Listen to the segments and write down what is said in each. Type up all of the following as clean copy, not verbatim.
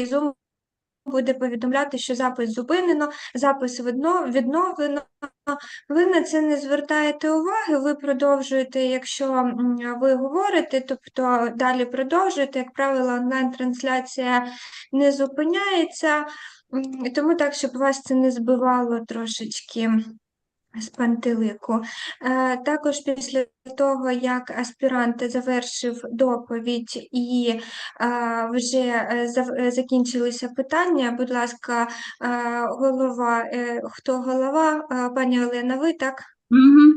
Zoom буде повідомляти, що запис зупинено, запис відновлено. Ви на це не звертаєте уваги, ви продовжуєте, якщо ви говорите, тобто далі продовжуєте, як правило, онлайн-трансляція не зупиняється, тому так, щоб вас це не збивало трошечки з пантелику. Також після того, як аспірант завершив доповідь і вже закінчилися питання, будь ласка, голова, хто голова? Пані Олена, ви, так? Угу.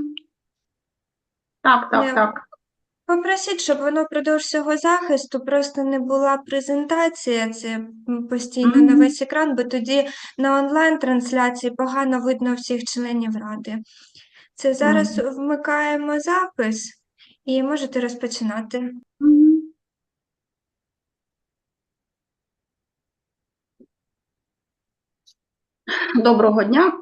Так. Попросіть, щоб воно впродовж цього захисту просто не була презентація, це постійно на весь екран, бо тоді на онлайн-трансляції погано видно всіх членів Ради. Це зараз вмикаємо запис і можете розпочинати. Доброго дня,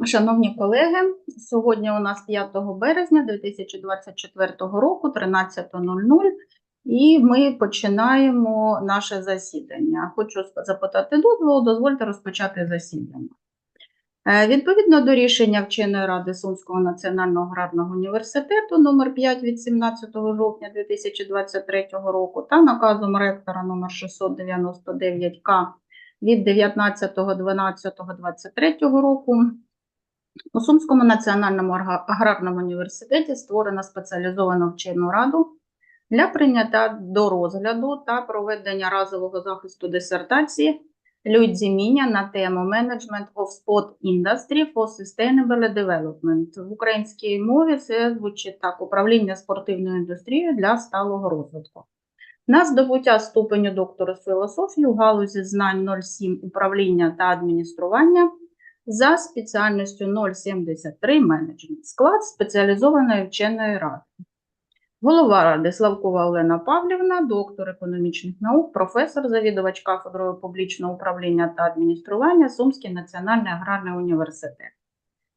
шановні колеги. Сьогодні у нас 5 березня 2024 року, 13:00, і ми починаємо наше засідання. Хочу запитати дозволу, дозвольте розпочати засідання. Відповідно до рішення Вченої ради Сумського національного аграрного університету номер 5 від 17 жовтня 2023 року та наказом ректора номер 699К від 19.12.23 року у Сумському національному аграрному університеті створено спеціалізовану вчену раду для прийняття до розгляду та проведення разового захисту дисертації Люй ЦЗІМІНЬа на тему Management of Sport Industry for Sustainable Development. В українській мові це звучить так: управління спортивною індустрією для сталого розвитку. На здобуття ступеню доктора з філософії у галузі знань 07 управління та адміністрування за спеціальністю 073 менеджмент. Склад спеціалізованої вченої ради. Голова ради Славкова Олена Павлівна, доктор економічних наук, професор, завідувач кафедрою публічного управління та адміністрування, Сумський національний аграрний університет.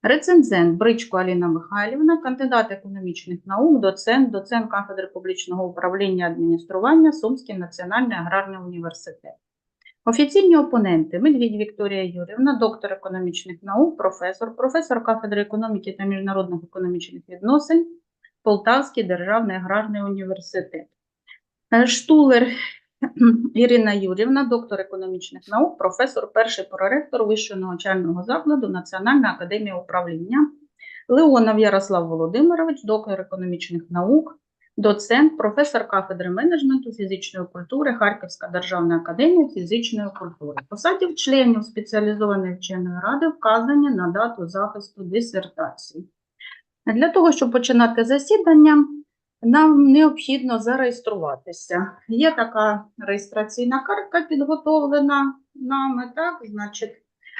Рецензент Бричко Аліна Михайлівна, кандидат економічних наук, доцент кафедри публічного управління і адміністрування, Сумський національний аграрний університет. Офіційні опоненти: Медвідь Вікторія Юрівна, доктор економічних наук, професор кафедри економіки та міжнародних економічних відносин, Полтавський державний аграрний університет. Штулер Ірина Юрівна, доктор економічних наук, професор, перший проректор Вищого навчального закладу Національної академії управління. Леонов Ярослав Володимирович, доктор економічних наук, доцент, професор кафедри менеджменту фізичної культури, Харківська державна академія фізичної культури. Посадів членів спеціалізованої вченої ради вказані на дату захисту дисертації. Для того, щоб починати засідання, нам необхідно зареєструватися. Є така реєстраційна картка, підготовлена нами, так? Значить,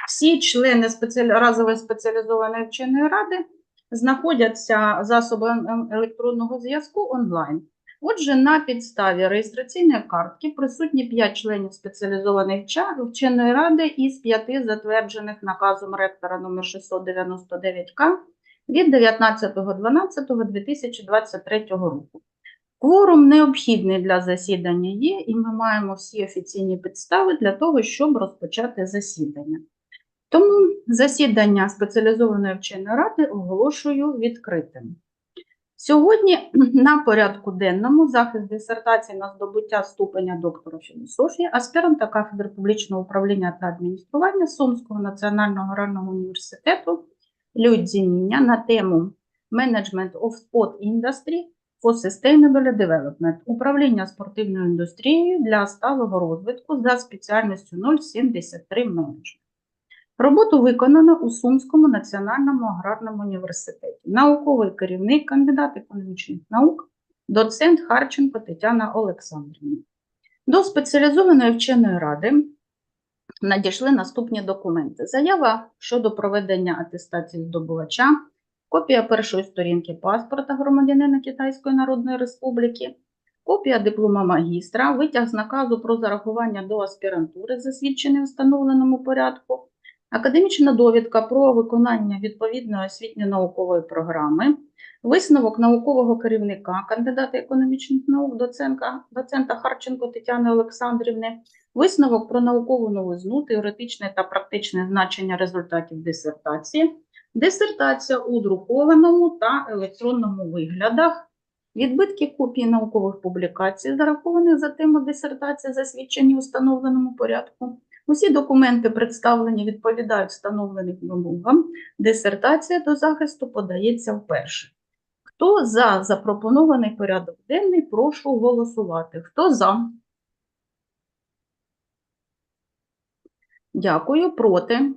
всі члени разової спеціалізованої вченої ради знаходяться засобами електронного зв'язку онлайн. Отже, на підставі реєстраційної картки присутні 5 членів спеціалізованої вченої ради із 5 затверджених наказом ректора номер 699К від 19.12.2023 року. Кворум необхідний для засідання є, і ми маємо всі офіційні підстави для того, щоб розпочати засідання. Тому засідання спеціалізованої вченої ради оголошую відкритим. Сьогодні на порядку денному захист дисертації на здобуття ступеня доктора філософії, аспіранта кафедри публічного управління та адміністрування Сумського національного аграрного університету Люй ЦЗІМІНЬа на тему Management of Sport Industry for Sustainable Development. Управління спортивною індустрією для сталого розвитку за спеціальністю 073 менеджмент. Роботу виконано у Сумському національному аграрному університеті. Науковий керівник, кандидат економічних наук, доцент Харченко Тетяна Олександрівна. До спеціалізованої вченої ради надійшли наступні документи. Заява щодо проведення атестації здобувача, копія першої сторінки паспорта громадянина Китайської Народної Республіки, копія диплома магістра, витяг з наказу про зарахування до аспірантури, засвідчений в встановленому порядку, академічна довідка про виконання відповідної освітньо-наукової програми, висновок наукового керівника, кандидата економічних наук, доцента Харченко Тетяни Олександрівни, Висновок про наукову новизну, теоретичне та практичне значення результатів дисертації. Дисертація у друкованому та електронному виглядах. Відбитки копій наукових публікацій, зарахованих за тему дисертації, засвідчені у встановленому порядку. Усі документи, представлені, відповідають встановленим вимогам. Дисертація до захисту подається вперше. Хто за запропонований порядок денний, прошу голосувати. Хто за? Дякую. Проти?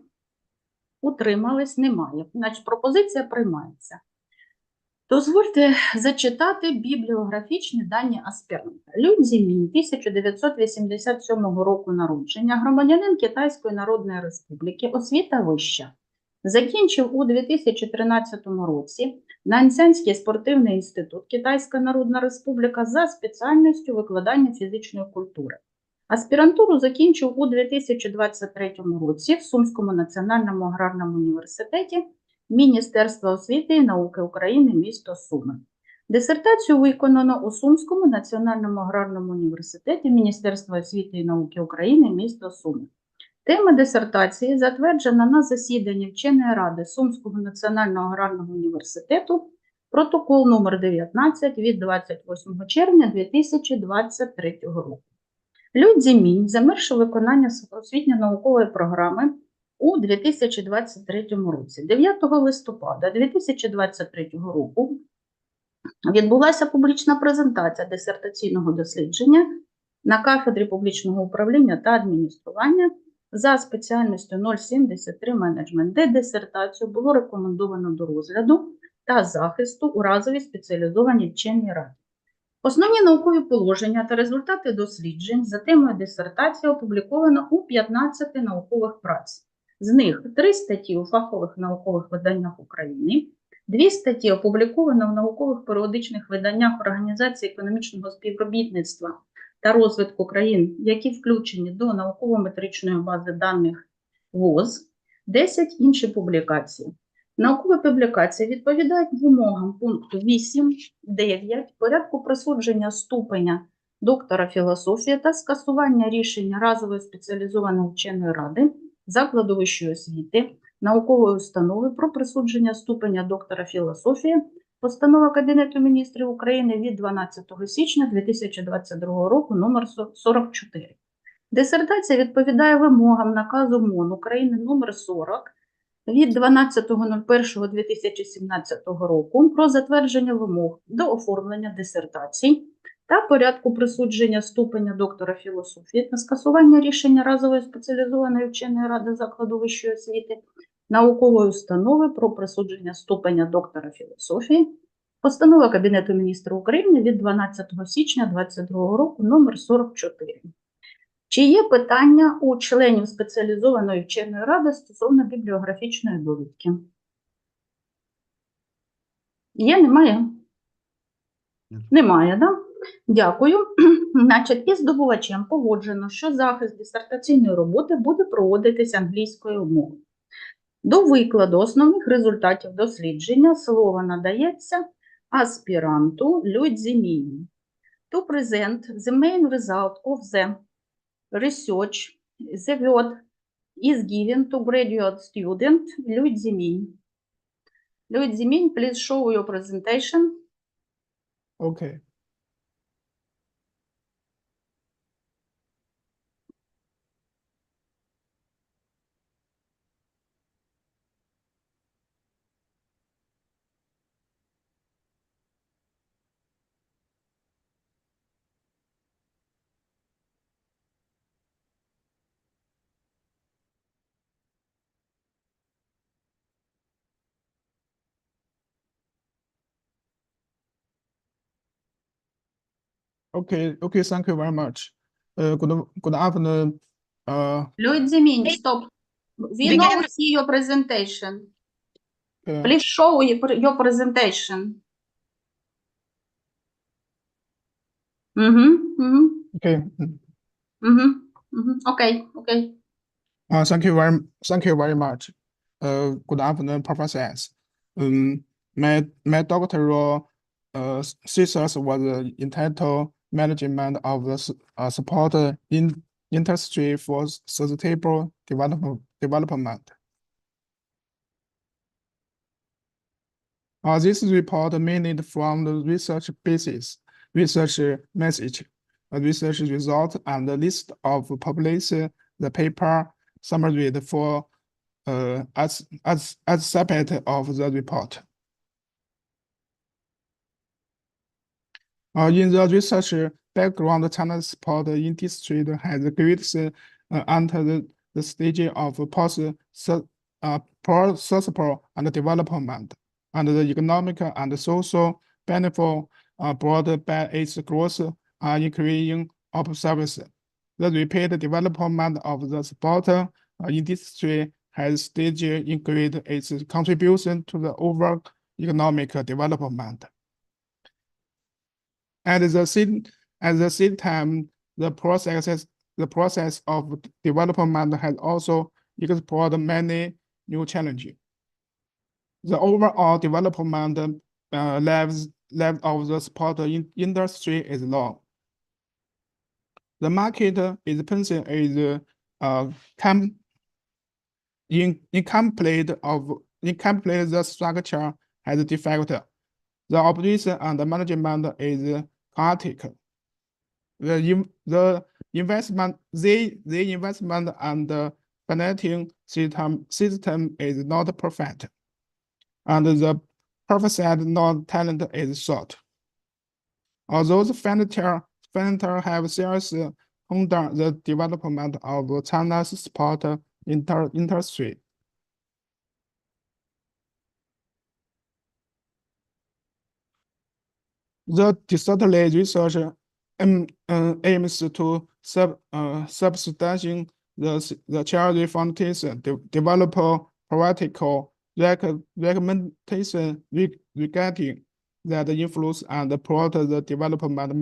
Утримались? Немає. Значить, пропозиція приймається. Дозвольте зачитати бібліографічні дані аспіранта. Люй ЦЗІМІНЬ, 1987 року народження, громадянин Китайської Народної Республіки, освіта вища. Закінчив у 2013 році Наньцянський спортивний інститут Китайська Народна Республіка за спеціальністю викладання фізичної культури. Аспірантуру закінчив у 2023 році в Сумському національному аграрному університеті Міністерства освіти і науки України, місто Суми. Дисертацію виконано у Сумському національному аграрному університеті Міністерства освіти і науки України, місто Суми. Тема дисертації затверджена на засіданні вченої ради Сумського національного аграрного університету, протокол номер 19 від 28 червня 2023 року. Люй ЦЗІМІНЬ завершив виконання освітньо-наукової програми у 2023 році. 9 листопада 2023 року відбулася публічна презентація дисертаційного дослідження на кафедрі публічного управління та адміністрування за спеціальністю 073 менеджмент, де дисертацію було рекомендовано до розгляду та захисту у разовій спеціалізованій вченій раді. Основні наукові положення та результати досліджень за темою дисертації опубліковано у 15 наукових праць. З них 3 статті у фахових наукових виданнях України, 2 статті опубліковано в наукових періодичних виданнях Організації економічного співробітництва та розвитку країн, які включені до науково-метричної бази даних ВОЗ, 10 інші публікацій. Наукові публікації відповідають вимогам пункту 8.9 порядку присудження ступеня доктора філософії та скасування рішення разової спеціалізованої вченої ради закладу вищої освіти, наукової установи про присудження ступеня доктора філософії, постанова Кабінету міністрів України від 12 січня 2022 року номер 44. Дисертація відповідає вимогам наказу МОН України номер 40 від 12.01.2017 року про затвердження вимог до оформлення дисертацій та порядку присудження ступеня доктора філософії та скасування рішення разової спеціалізованої вченої ради закладу вищої освіти, наукової установи про присудження ступеня доктора філософії, постанова Кабінету міністрів України від 12 січня 2022 року номер 44. Чи є питання у членів спеціалізованої вченої ради стосовно бібліографічної довідки? Є, немає? Немає, так? Дякую. Значить, із здобувачем погоджено, що захист дисертаційної роботи буде проводитися англійською мовою. До викладу основних результатів дослідження слово надається аспіранту Люй ЦЗІМІНЬ. To present the main result of the research, the word is given to graduate student Люй ЦЗІМІНьь. Люй ЦЗІМІНь, please show your presentation. Okay. Okay, thank you very much. Good afternoon. Люй ЦЗІМІНьь, stop. We don't see your presentation. Please show your presentation. Okay. Okay. Thank you very much. Good afternoon, professors. My doctoral thesis was entitled Management of the Support industry for sustainable development. This report mainly from the research basis, research message, research result, and the list of population, the paper summary for as separate of the report. In the research background, China's support industry has greatly entered the stage of possible and development, and the economic and social benefit brought by its growth are increasing of service. The rapid development of the sport industry has steadily increased its contribution to the overall economic development. At the same time, the process of development has also explored many new challenges. The overall development level of the sport industry is low. The market expansion is incomplete. The structure has defect. The operation and management is chaotic. The investment and financing system is not perfect, and the professional talent is short. Although the factors have seriously hindered the development of China's sport industry. The distantly research aims to substantiate the charity foundation, develop practical recommendation regarding that influence and promote the development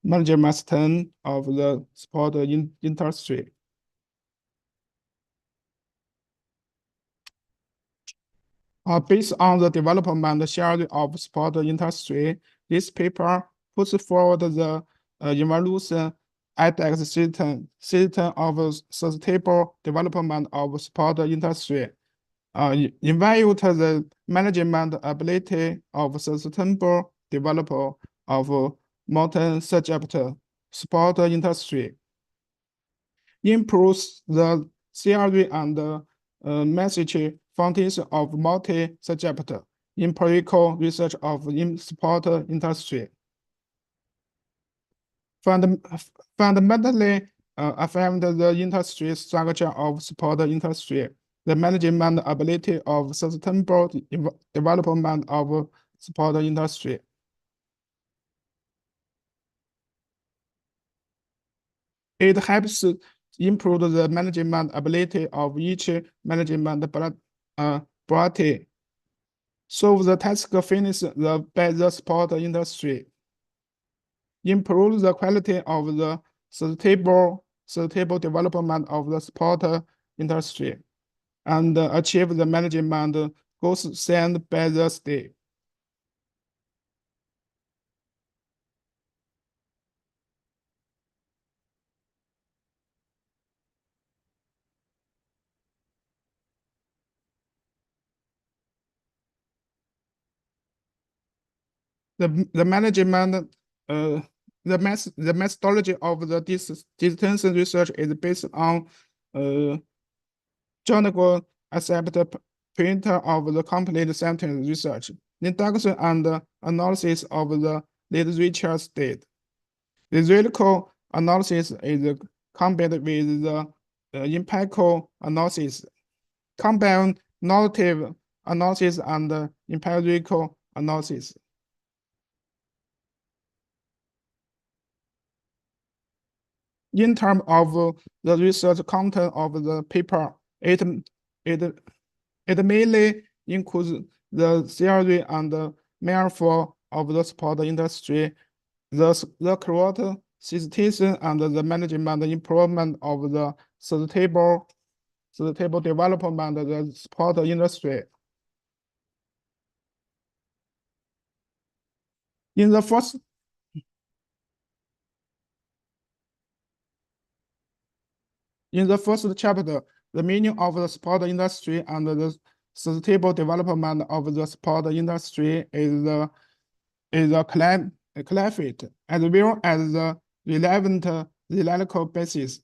management of the sport industry. Based on the development theory of sport industry, this paper puts forward the evolution index system of sustainable development of sport industry. Evaluate the management ability of sustainable development of multi-subject sport industry. Improves the theory and message foundation of multi-subject empirical research of sport industry. Fundamentally affect the industry structure of sport industry, the management ability of sustainable development of sport industry. It helps improve the management ability of each management body. Solve the task finished by the sport industry. Improve the quality of the sustainable development of the sport industry, and achieve the management goals set by the state. The management, the methodology of the distance research is based on general accepted printer of the complete sentence research, induction and analysis of the literature state. The theoretical analysis is combined with the empirical analysis, combine narrative analysis and empirical analysis. In terms of the research content of the paper, it mainly includes the theory and metaphor of the sport industry, the correct situation and the management improvement of the sustainable development of the sport industry. In the first In the first chapter, the meaning of the support industry and the sustainable development of the support industry is a caliphate, as well as the relevant theoretical basis.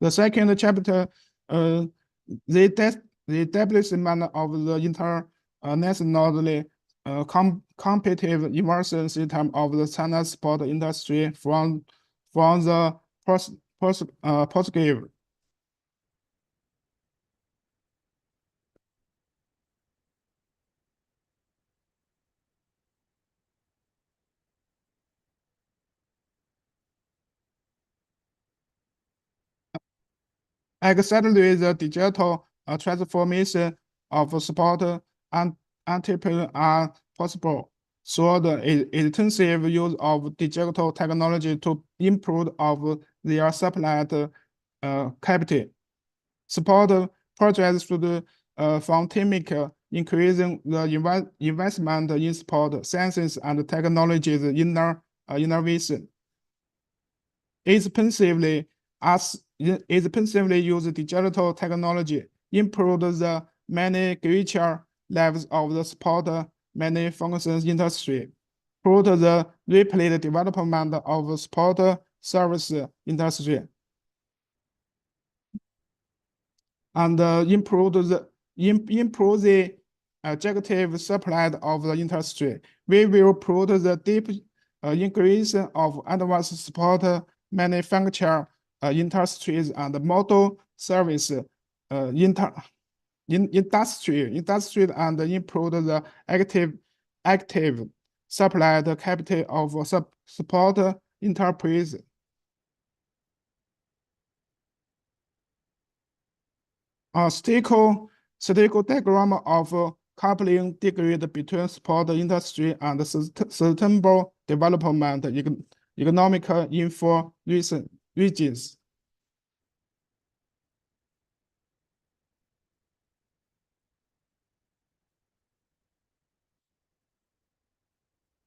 The second chapter, the establishment of the internationally competitive immersion system of the China sport industry from the Portuguese. Exactly, the digital transformation of sport and entrepreneur are possible through the intensive use of digital technology to improve of their supply capital. Sport projects should make increasing the investment in sport sciences and technologies innovation. Expensively use digital technology, improve the many future lives of the sport manufacturing industry, promote the rapid development of sport service industry, and improve the objective supply of the industry. We will promote the deep increase of advanced sport manufacture industries and model service industry and improve the active supply capital of support enterprise. A statistical diagram of coupling degree between sport industry and sustainable development economic in 4 regions.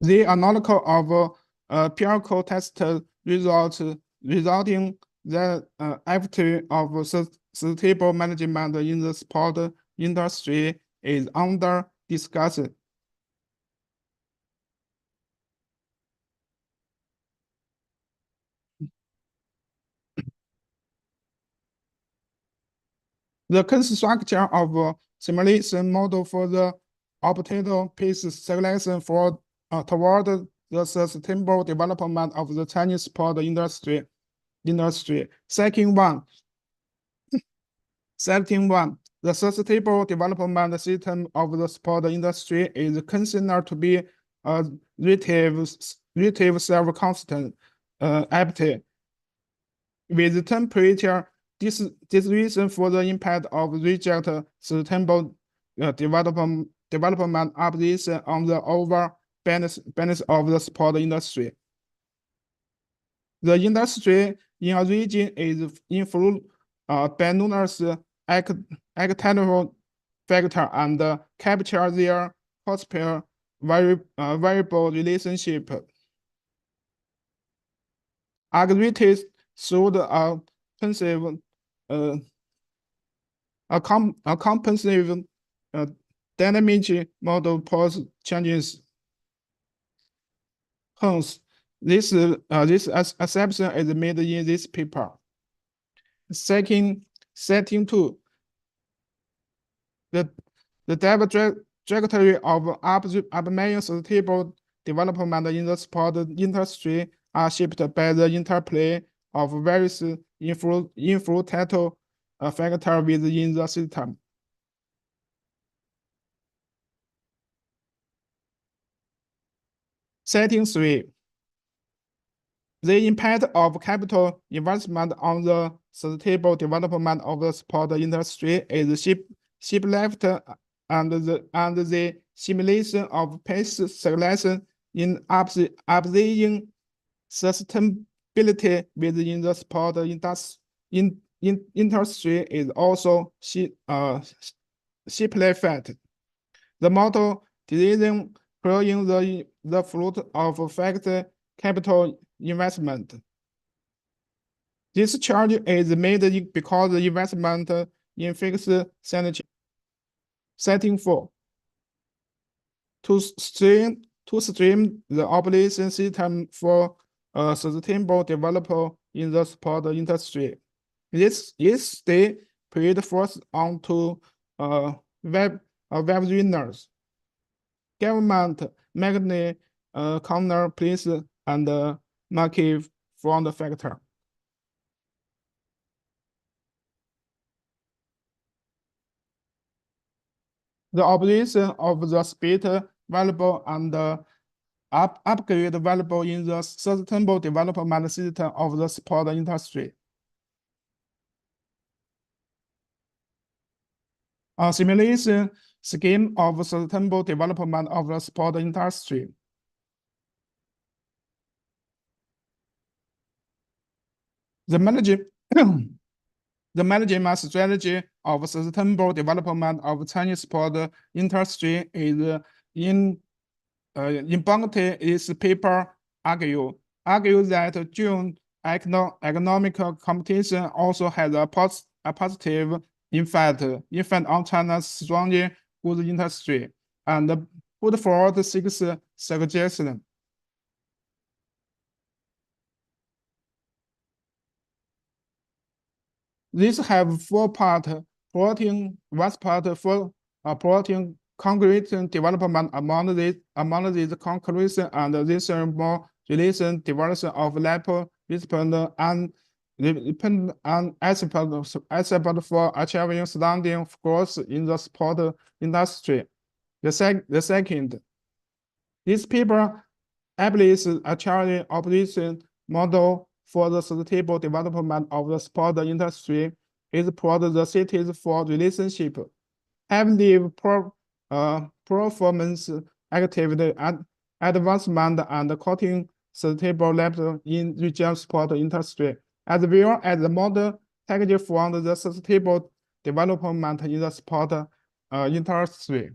The analysis of empirical test results resulting the activity of sustainable management in the sport industry is under discussion. The construction of a simulation model for the optimal piece selection for toward the sustainable development of the Chinese sport industry. Setting one. The sustainable development system of the sport industry is considered to be a relative self-constant activity with temperature distribution for the impact of reject sustainable development opposition on the overall balance of the sport industry. The industry in a region is influenced by numerous external factors and capture their possible variable relationship. Activities through the comprehensive dynamic model pose changes. Hence, this assumption is made in this paper. Setting two. The trajectory of upcoming sustainable development in the sport industry are shaped by the interplay of various influential factors within the system. Setting three. The impact of capital investment on the sustainable development of the sport industry is shift-left and the simulation of pace selection in updating sustainability within the sport industry is also simplified. The model decision clearing the fruit of fixed capital investment. This charge is made because the investment in fixed setting for to stream the operation system for sustainable development in the support industry. This is the paid force on to web winners, government, magnet, counter place, and market front factor. The operation of the speed valuable and upgrade valuable in the sustainable development system of the support industry. A simulation scheme of sustainable development of the support industry. The management strategy of sustainable development of Chinese sport industry is in its paper argue that June economic competition also has a positive effect on China's strong goods industry, and put forward 6 suggestions. These have 4 parts, promoting one part for promoting concrete development among these conclusions, and this more relation development of level respond and aspect for achieving standing growth in the sport industry. The second, this paper establishes a charity operation model for the sustainable development of the sport industry. It promotes the cities for relationship, active performance activity, advancement, and cutting sustainable level in regional sport industry, as well as the model package from the sustainable development in the sport industry.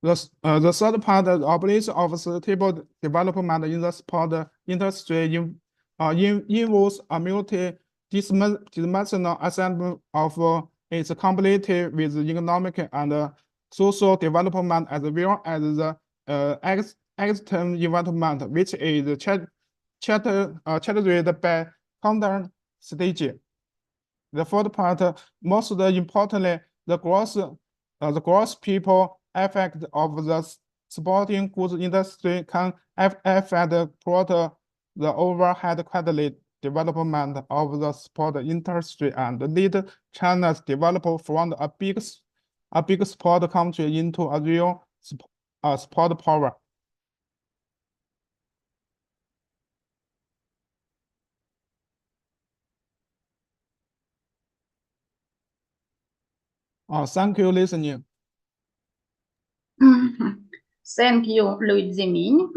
The third part, the operation of sustainable development in the sport industry involves a multi-dimensional assessment of its compatibility with economic and social development, as well as the external environment, which is characterized by content stage. The fourth part, most importantly, the gross people effect of the sporting goods industry can affect the overhead quality development of the sport industry and lead China's development from a big sport country into a real sport power. Thank you, listening. Thank you, Люй ЦЗІМІНЬ.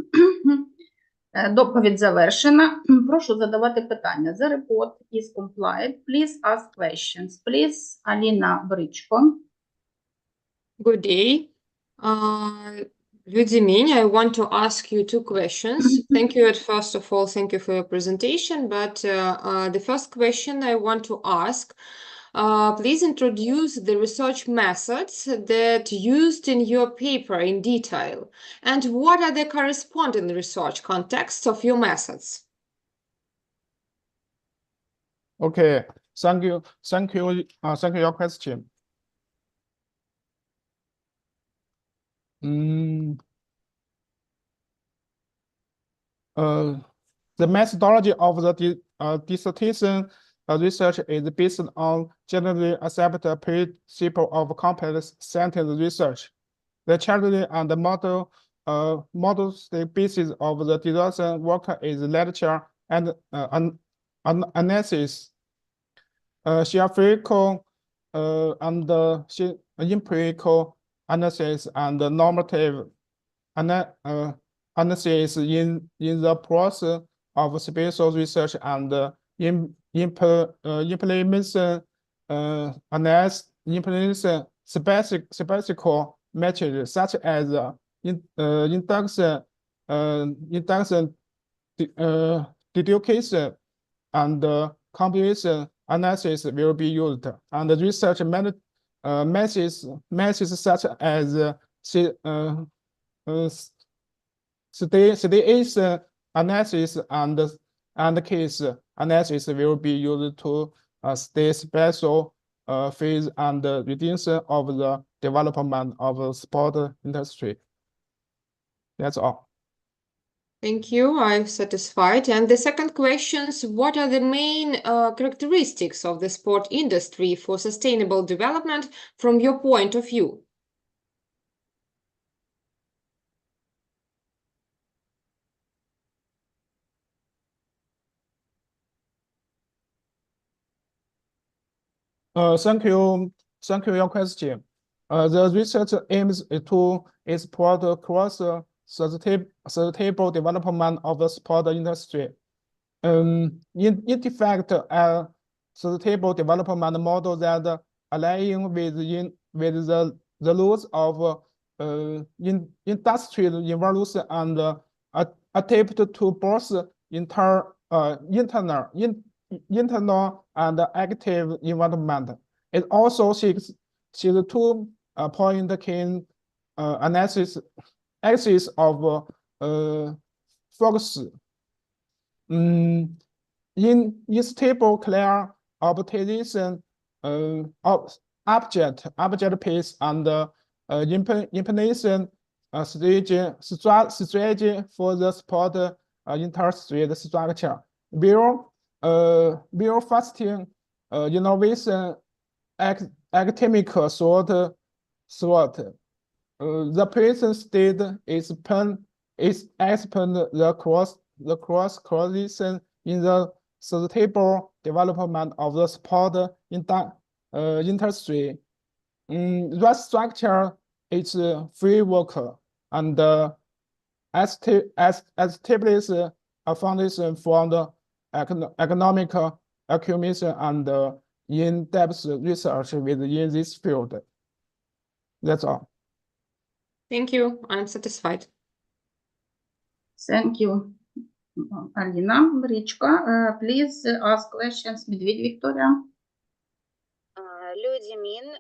Доповідь завершена. Прошу задавати питання. The report is compliant. Please ask questions. Please, Аліна Бричко. Good day. Люй ЦЗІМІНь, I want to ask you 2 questions. Thank you, first of all, thank you for your presentation. But the first question I want to ask, please introduce the research methods that used in your paper in detail, and what are the corresponding research contexts of your methods? Okay, thank you your question. The methodology of the dissertation research is based on generally accepted principle of complex sentence research. The charity and the model basis of the dissertation work is literature and analysis, theoretical and empirical analysis, and normative analysis in the process of spatial research and implementation implements specific measures such as induction deduction and computation analysis will be used, and the research methods such as situation analysis and case analysis will be used to state special phase and reduction of the development of the sport industry. That's all. Thank you. I'm satisfied. And the second question is, what are the main characteristics of the sport industry for sustainable development from your point of view? Thank you your question. The research aims to support cross sustainable development of the sport industry. In fact, a sustainable development model that align with the rules of industrial evolution and attempt to both internal and active environment. It also seeks 2-point key analysis axis of focus. In stable, clear optimization of object piece and implementation strategy for the sport industry structure. Build fasting innovation academic thought. The present state is expand the cross correlation in the sustainable development of the sport industry. That structure is framework and establish a foundation for the economic accumulation and in-depth research within this field. That's all. Thank you. I'm satisfied. Thank you, Alina. Marichka, please ask questions. Medved Victoria. Люй ЦЗІМІНЬ,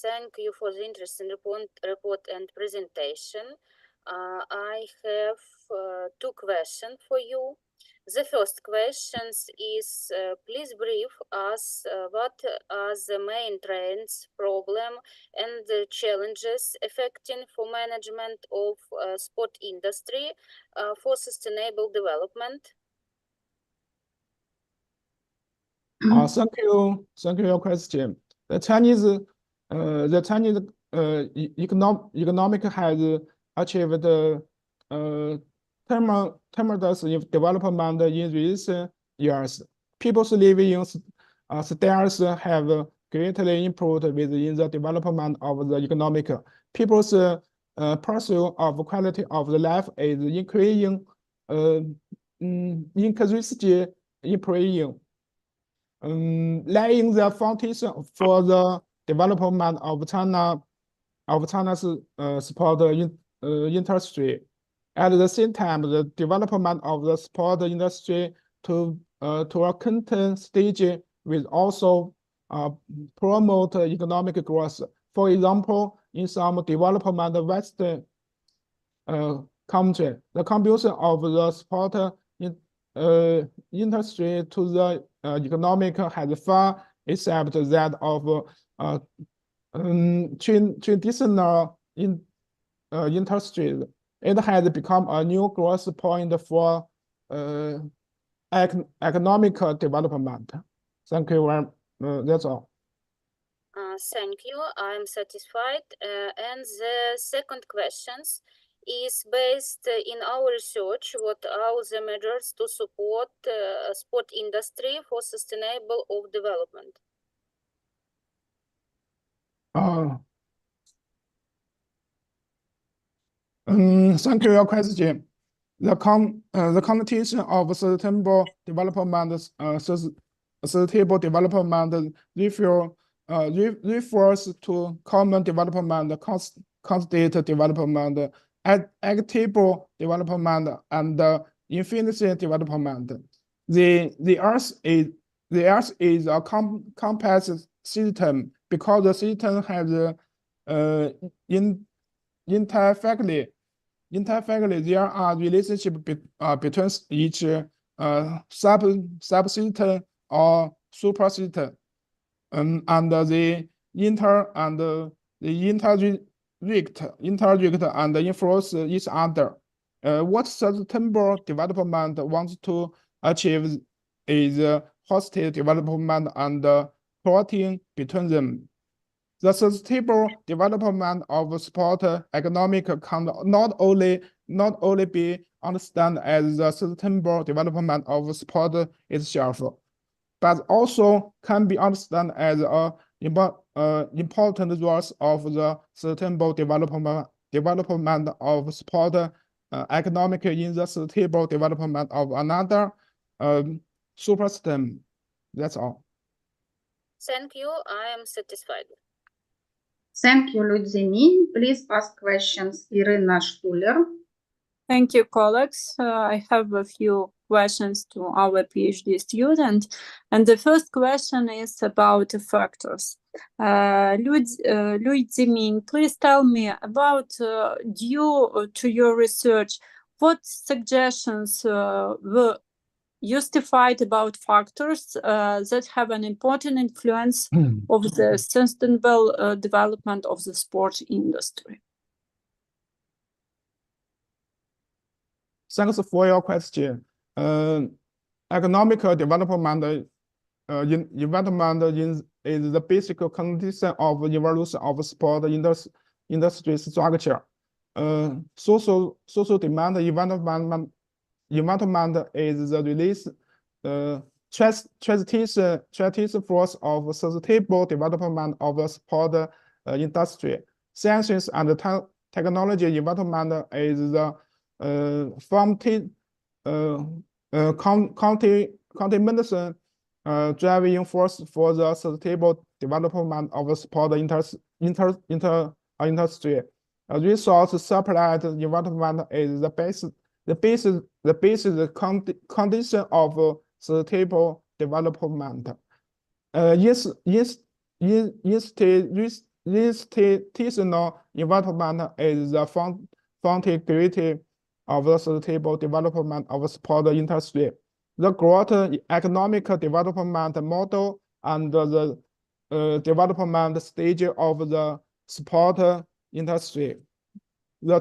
thank you for the interesting report and presentation. I have 2 questions for you. The first question is, please brief us what are the main trends, problem, and the challenges affecting for management of sport industry for sustainable development. Thank you your question. The Chinese economic has achieved tremendous development in recent years. People's living styles have greatly improved within the development of the economic. People's pursuit of quality of the life is increasing, improving. Laying the foundation for the development of China's sport industry. At the same time, the development of the sport industry to a current stage will also promote economic growth. For example, in some development Western country, the contribution of the sport industry to the economic has far except that of traditional industries. It has become a new growth point for economic development. Thank you very much. That's all. Thank you. I'm satisfied. And the second question is based in our research. What are the measures to support sport industry for sustainable of development? Thank you your question. The connotation of sustainable development refer refers to common development, constant development, active development, and infinite development. The Earth is a complex system because the system has interfactly there are relationships between each subsystem or supersystem, and the interact and influence each other. What sustainable development wants to achieve is positive development and plotting between them. The sustainable development of sport economic can not only be understood as the sustainable development of sport itself, but also can be understood as important roles of the sustainable development of sport economic in the sustainable development of another supersystem. That's all. Thank you. I am satisfied. Thank you, Люй ЦЗІМІНЬ. Please ask questions. Irina Stuller. Thank you, colleagues. I have a few questions to our PhD student. And the first question is about the factors. Люй ЦЗІМІНь, please tell me about, due to your research, what suggestions were justified about factors that have an important influence of the sustainable development of the sport industry? Thanks for your question. Economic development is the basic condition of evolution of sport industry structure. Social demand environment is the release transition force of sustainable development of the sport industry. Science and technology development is the countermeasure driving force for the sustainable development of the sport industry. Resource supply development is the basic condition of sustainable development. Institutional development is the foundation of the sustainable development of the sport industry. The growth economic development model and the development stage of the sport industry. The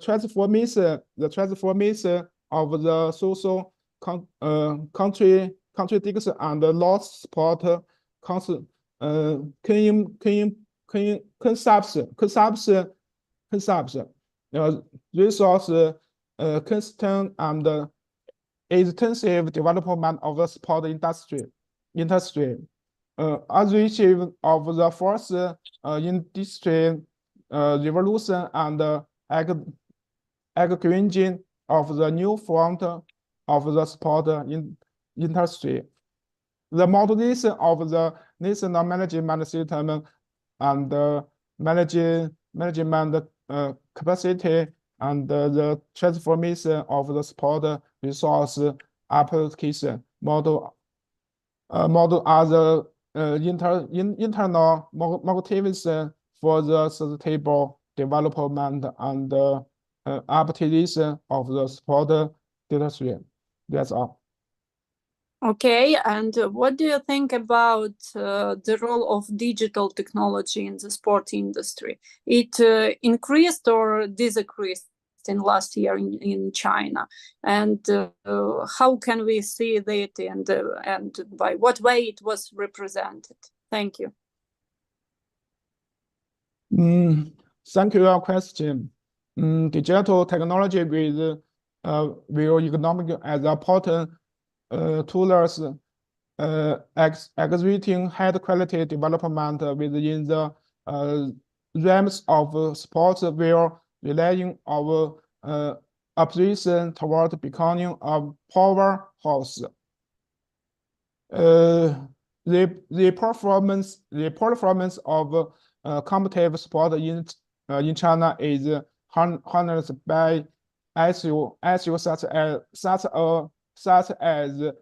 transformation of the social contradiction and loss sport consumption, resource constant and intensive development of the sport industry. As a result of the first industry revolution and aggregation of the new front of the sport industry, the modernization of the national management system and management capacity and the transformation of the sport resource application model are the internal motivation for the sustainable development and optimization of the sport industry. That's all. Okay, and what do you think about the role of digital technology in the sport industry? It increased or decreased in last year in China, and how can we see that, and by what way it was represented? Thank you. Thank you for your question. Digital technology will economic as important tools executing high quality development within the realms of sports while relying our opposition toward becoming a powerhouse. the performance of competitive sport in China is harnessed by issues such as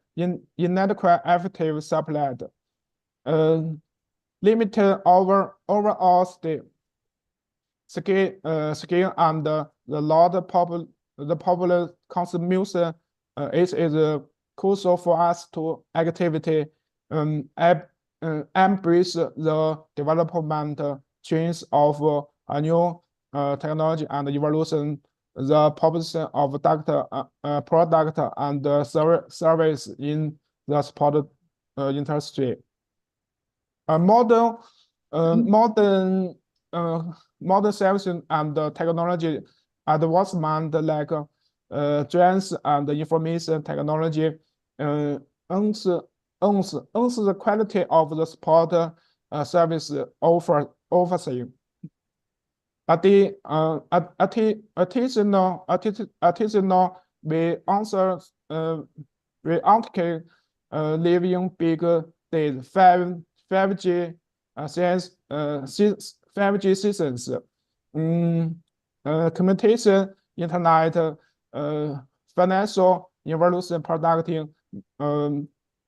inadequate effective supply, limited overall scale, and the popular consumption. It is crucial for us to activity embrace the development trends of a new technology and evolution, the proposition of product and service in the sport industry. Modern service and technology advancement like science and information technology owns the quality of the sport service overseeing. Artisanal we answer living big days 5G systems, communication, internet, financial evolution, producting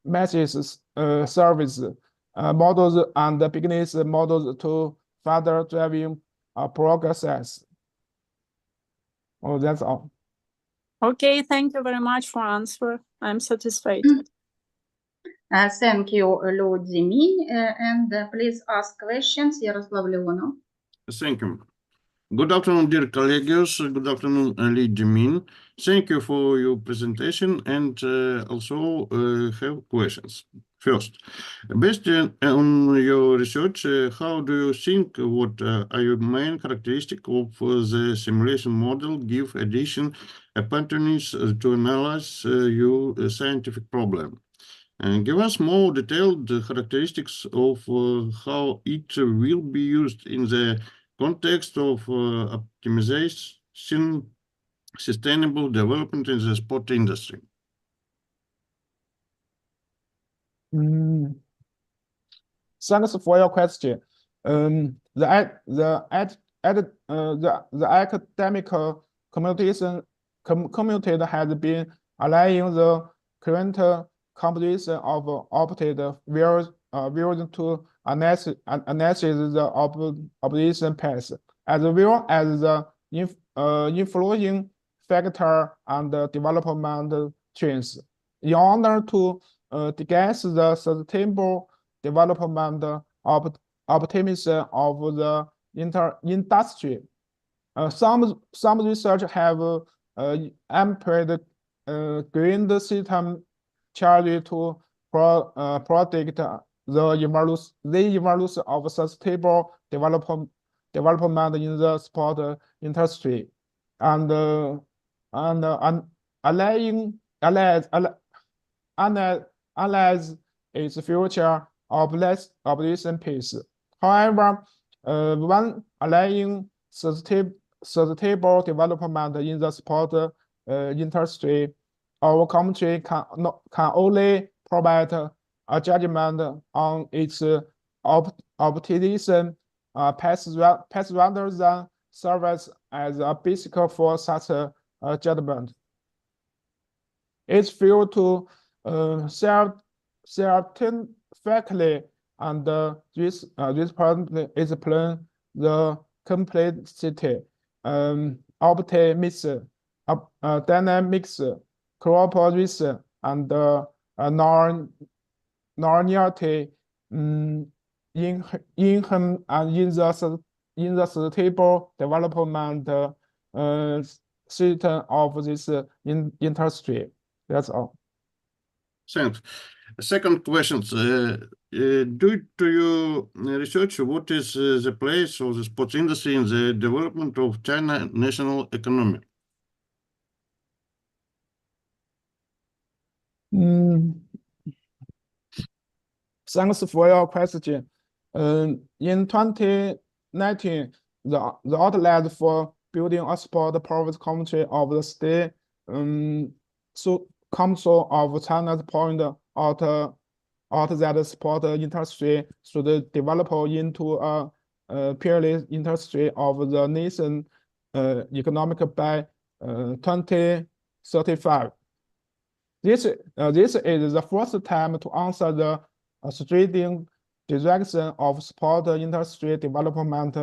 messages, service models and business models to further driving progress. Oh, that's all. Okay, thank you very much for answer. I'm satisfied. Thank you, Люй ЦЗІМІНЬ. And please ask questions, Ярослав Леонов. Thank you. Good afternoon, dear colleagues. Good afternoon, Люй ЦЗІМІНь. Thank you for your presentation and also have questions. First, based on your research, how do you think what are your main characteristics of the simulation model give addition opportunities to analyze your scientific problem? And give us more detailed characteristics of how it will be used in the context of optimization, sustainable development in the sport industry. Thanks for your question. The academic community has been allowing the current composition of opted views to analyze the opposition path, as well as the influencing factor and development trends, in order to guess the sustainable development optimism of the industry. Some research have employed green system charge to predict the evolution of sustainable development in the sport industry, and analyze its future opposition piece. However, when allowing sustainable development in the sport industry, our country can only provide a judgment on its optimization path rather than serve as a basis for such a judgment. It's fair to certainly and this point is plain the complexity, optimism, dynamics, cooperation, and non-linearity in the stable development system of this industry. That's all. Thanks. Second question, due to your research, what is the place of the sports industry in the development of China national economy? Thanks for your question. In 2019, the outlet for building a sport private country of the state Council of China pointed out or that support industry should develop into a purely industry of the nation economic by 2035. This is the first time to answer the striding direction of support industry development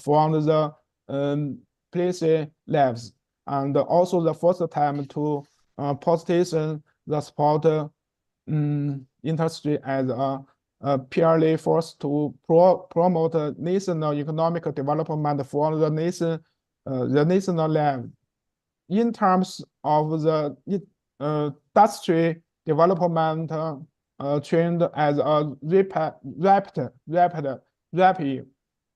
from the policy labs, and also the first time to position the support industry as a purely force to promote national economic development for the national level. In terms of the industry development trend as a rapid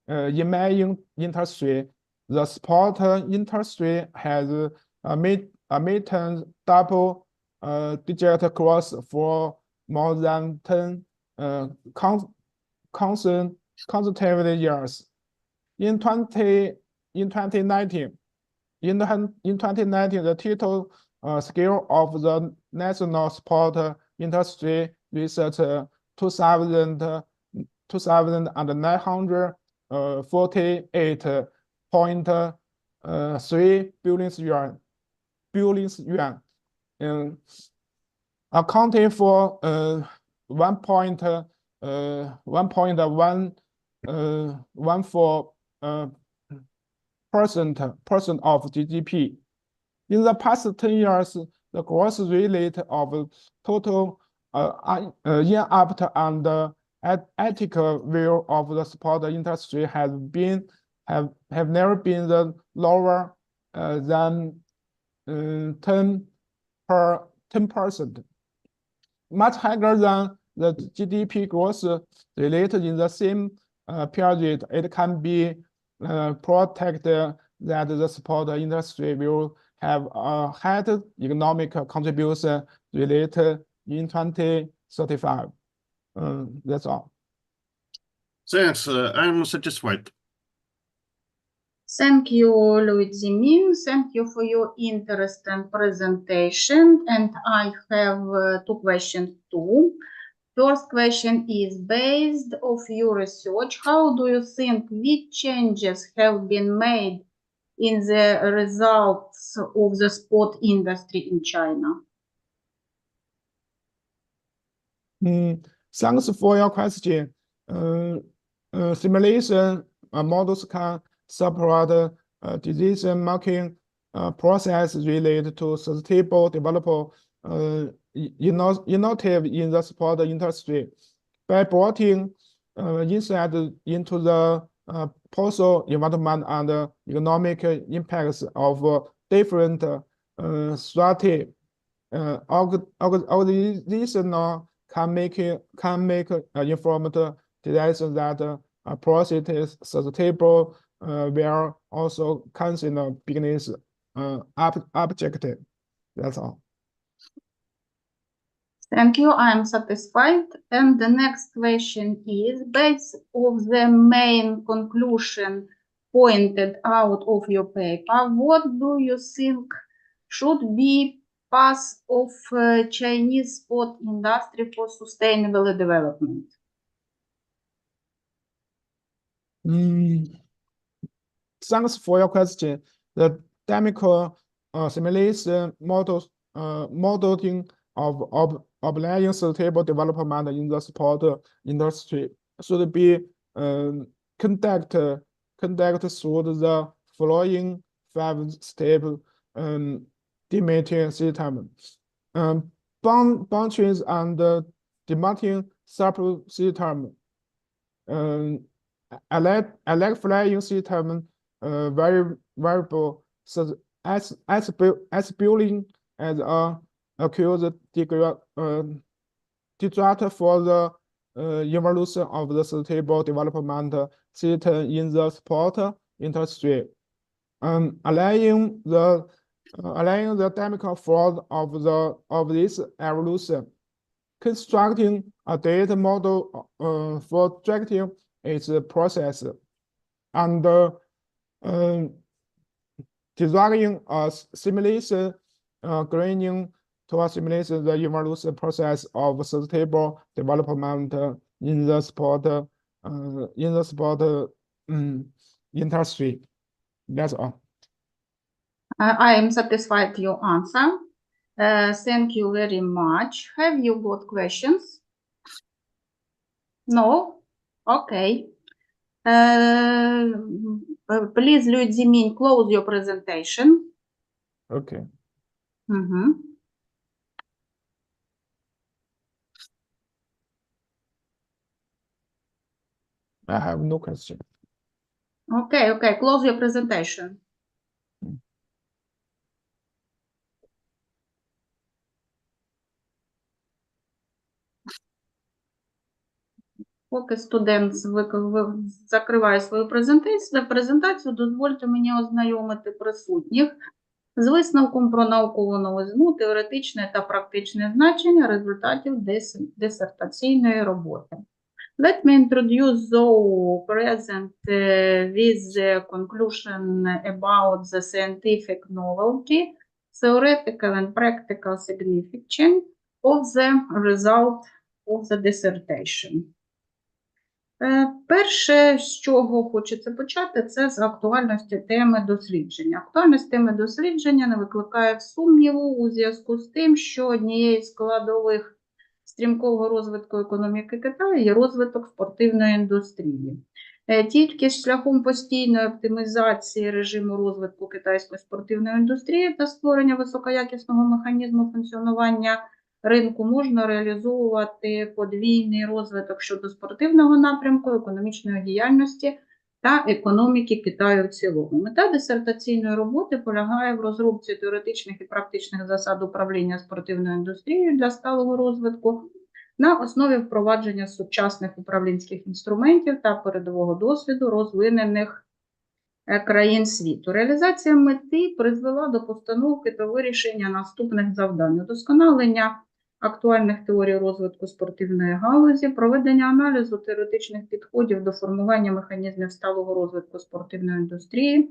in my industry, the sport industry has maintained double digit growth for more than 10 consecutive years. In 2019, the total scale of the national sport industry reached 2,948.3 billion yuan, accounting for 1.14% of GDP. In the past 10 years, the growth rate of total in-apt and ethical view of the sport industry have never been lower than 10%, much higher than the GDP growth rate in the same period. It can be protected that the sport industry will have a high economic contribution related in 2035. That's all. Thanks. I'm satisfied. Thank you, Luy ЦЗІМІНь. Thank you for your interesting presentation. And I have two questions too. First question is, based of your research, how do you think which changes have been made in the results of the sport industry in China? Thanks for your question. Simulation models can support decision-making process related to sustainable development, innovative in the sport industry. By bringing insight into the social environment and economic impacts of different strategies, organizations can make informed decisions that proceed sustainable while also consider business objective. That's all. Thank you. I am satisfied. And the next question is, based on the main conclusion pointed out of your paper, what do you think should be path of Chinese sport industry for sustainable development? Thanks for your question. The dynamical simulation modeling of applying sustainable development in the sport industry should be conducted through the following 5-step demanding system. Boundaries and demanding subsystem. Flying system variable as building as a accused detractor for the evolution of the sustainable development system in the sport industry. Allowing the dynamical force of this evolution, constructing a data model for tracking its process, and designing a simulation grading to stimulate the evolution process of sustainable development in the sport industry. That's all. I am satisfied your answer. Thank you very much. Have you got questions? No? Okay. Please, Люй ЦЗІМІНь, close your presentation. Okay. I have no question. Okay, close your presentation. Поки студент закриває свою презентацію, дозвольте мені ознайомити присутніх з висновком про наукову новизну, теоретичне та практичне значення результатів дисертаційної роботи. Let me introduce those present with the conclusion about the scientific novelty, theoretical and practical significance of the result of the dissertation. Перше, з чого хочеться почати, це з актуальності теми дослідження. Актуальність теми дослідження не викликає сумніву у зв'язку з тим, що однією з складових стрімкого розвитку економіки Китаю є розвиток спортивної індустрії. Тільки шляхом постійної оптимізації режиму розвитку китайської спортивної індустрії та створення високоякісного механізму функціонування ринку можна реалізовувати подвійний розвиток щодо спортивного напрямку, економічної діяльності та економіки Китаю в цілому. Мета дисертаційної роботи полягає в розробці теоретичних і практичних засад управління спортивною індустрією для сталого розвитку на основі впровадження сучасних управлінських інструментів та передового досвіду розвинених країн світу. Реалізація мети призвела до постановки та вирішення наступних завдань: удосконалення актуальних теорій розвитку спортивної галузі, проведення аналізу теоретичних підходів до формування механізмів сталого розвитку спортивної індустрії,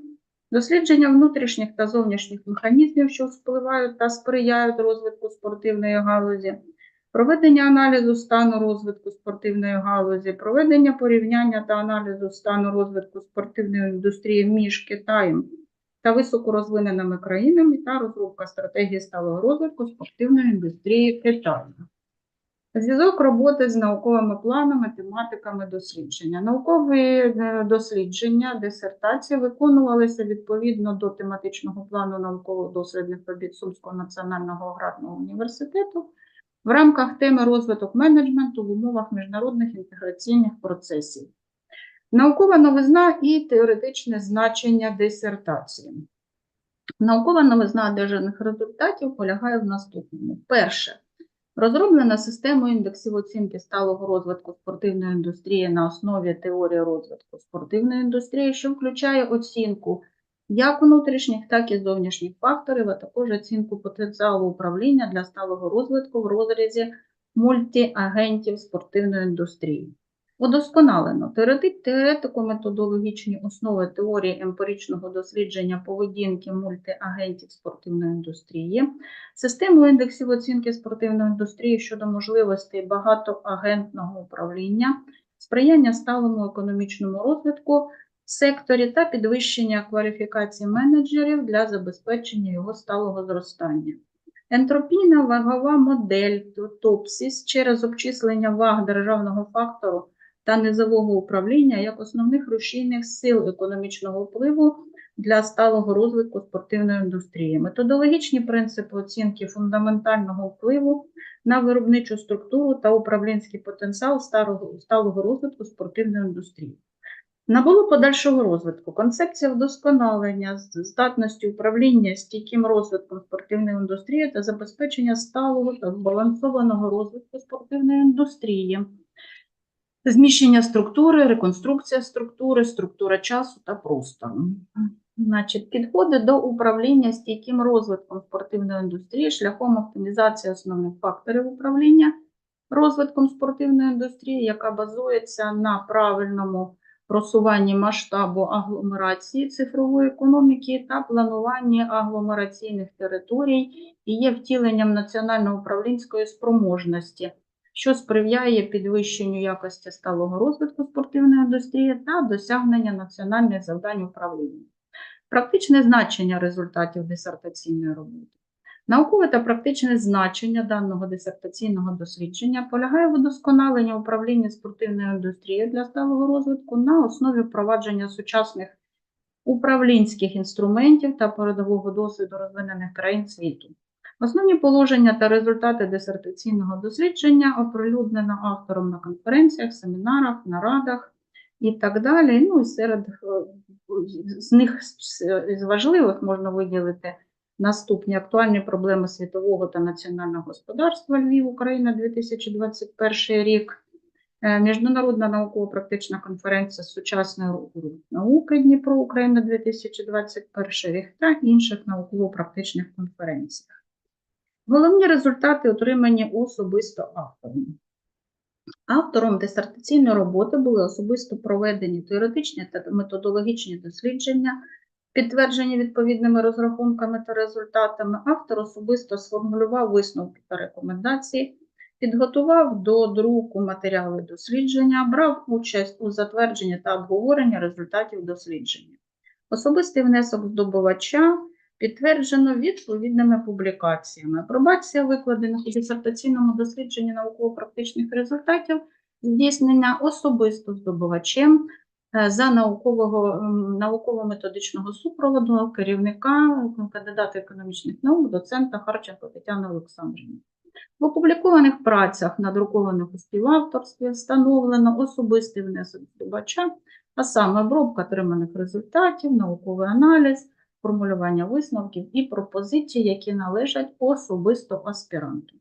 дослідження внутрішніх та зовнішніх механізмів, що впливають та сприяють розвитку спортивної галузі, проведення аналізу стану розвитку спортивної галузі, проведення порівняння та аналізу стану розвитку спортивної індустрії між Китаєм та високорозвиненими країнами та розробка стратегії сталого розвитку спортивної індустрії Китаю. Зв'язок роботи з науковими планами, тематиками дослідження. Наукові дослідження, дисертації виконувалися відповідно до тематичного плану науково-дослідних робіт Сумського національного аграрного університету в рамках теми розвиток менеджменту в умовах міжнародних інтеграційних процесів. Наукова новизна і теоретичне значення дисертації. Наукова новизна одержаних результатів полягає в наступному. Перше. Розроблена система індексів оцінки сталого розвитку спортивної індустрії на основі теорії розвитку спортивної індустрії, що включає оцінку як внутрішніх, так і зовнішніх факторів, а також оцінку потенціалу управління для сталого розвитку в розрізі мультиагентів спортивної індустрії. Удосконалено теоретико-методологічні основи теорії емпіричного дослідження поведінки мультиагентів спортивної індустрії, систему індексів оцінки спортивної індустрії щодо можливостей багатоагентного управління, сприяння сталому економічному розвитку в секторі та підвищення кваліфікації менеджерів для забезпечення його сталого зростання. Ентропійна вагова модель ТОПСІС через обчислення ваг державного фактору та низового управління як основних рушійних сил економічного впливу для сталого розвитку спортивної індустрії. Методологічні принципи оцінки фундаментального впливу на виробничу структуру та управлінський потенціал сталого розвитку спортивної індустрії. Набуло подальшого розвитку. Концепція вдосконалення здатності управління стійким розвитком спортивної індустрії та забезпечення сталого та збалансованого розвитку спортивної індустрії. Зміщення структури, реконструкція структури, структура часу та простору. Підходи до управління стійким розвитком спортивної індустрії шляхом оптимізації основних факторів управління розвитком спортивної індустрії, яка базується на правильному просуванні масштабу агломерації цифрової економіки та плануванні агломераційних територій і є втіленням національно-управлінської спроможності, що сприяє підвищенню якості сталого розвитку спортивної індустрії та досягнення національних завдань управління. Практичне значення результатів дисертаційної роботи. Наукове та практичне значення даного дисертаційного дослідження полягає в удосконаленні управління спортивною індустрією для сталого розвитку на основі впровадження сучасних управлінських інструментів та передового досвіду розвинених країн світу. Основні положення та результати дисертаційного дослідження оприлюднено автором на конференціях, семінарах, нарадах і так далі. Ну і серед з них з важливих можна виділити наступні: актуальні проблеми світового та національного господарства Львів, Україна, 2021 рік, Міжнародна науково-практична конференція з сучасної науки Дніпро, Україна, 2021 рік та інших науково-практичних конференціях. Головні результати отримані особисто автором. Автором дисертаційної роботи були особисто проведені теоретичні та методологічні дослідження, підтверджені відповідними розрахунками та результатами. Автор особисто сформулював висновки та рекомендації, підготував до друку матеріали дослідження, брав участь у затвердженні та обговоренні результатів дослідження. Особистий внесок здобувача підтверджено відповідними публікаціями. Апробація викладених у дисертаційному дослідженні науково-практичних результатів здійснення особисто здобувачем за науково-методичного супроводу керівника, кандидата економічних наук, доцента Харченко Тетяни Олександрівни. В опублікованих працях, надрукованих у співавторстві, встановлено особистий внесок здобувача, а саме обробка отриманих результатів, науковий аналіз, формулювання висновків і пропозицій, які належать особисто аспіранту.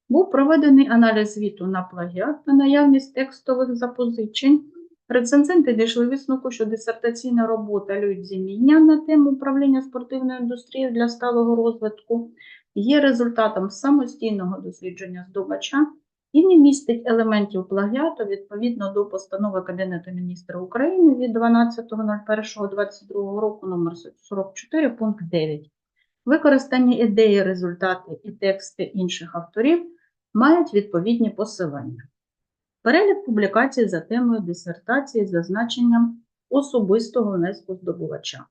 Був проведений аналіз звіту на плагіат та наявність текстових запозичень. Рецензенти дійшли висновку, що дисертаційна робота Люй ЦЗІМІНЬа на тему управління спортивною індустрією для сталого розвитку є результатом самостійного дослідження здобувача і не містить елементів плагіату відповідно до постанови Кабінету міністрів України від 12.01.22 року номер 44, пункт 9. Використані ідеї, результати і тексти інших авторів мають відповідні посилання. Перелік публікацій за темою дисертації з зазначенням особистого внеску здобувача.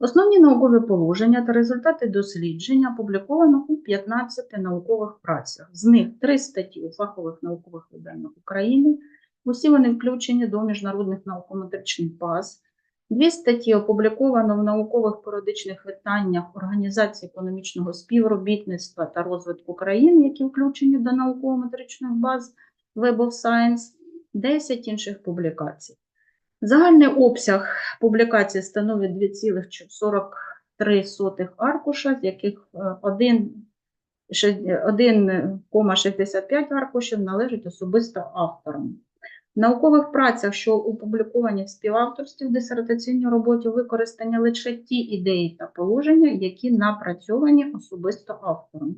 Основні наукові положення та результати дослідження опубліковано у 15 наукових працях. З них 3 статті у фахових наукових виданнях України, усі вони включені до міжнародних наукометричних баз. 2 статті опубліковано в наукових періодичних виданнях Організації економічного співробітництва та розвитку країн, які включені до науково-метричних баз Web of Science, 10 інших публікацій. Загальний обсяг публікацій становить 2,43 аркуша, з яких 1,65 аркушів належить особисто авторам. В наукових працях, що опубліковані в співавторстві в дисертаційній роботі, використані лише ті ідеї та положення, які напрацьовані особисто автором.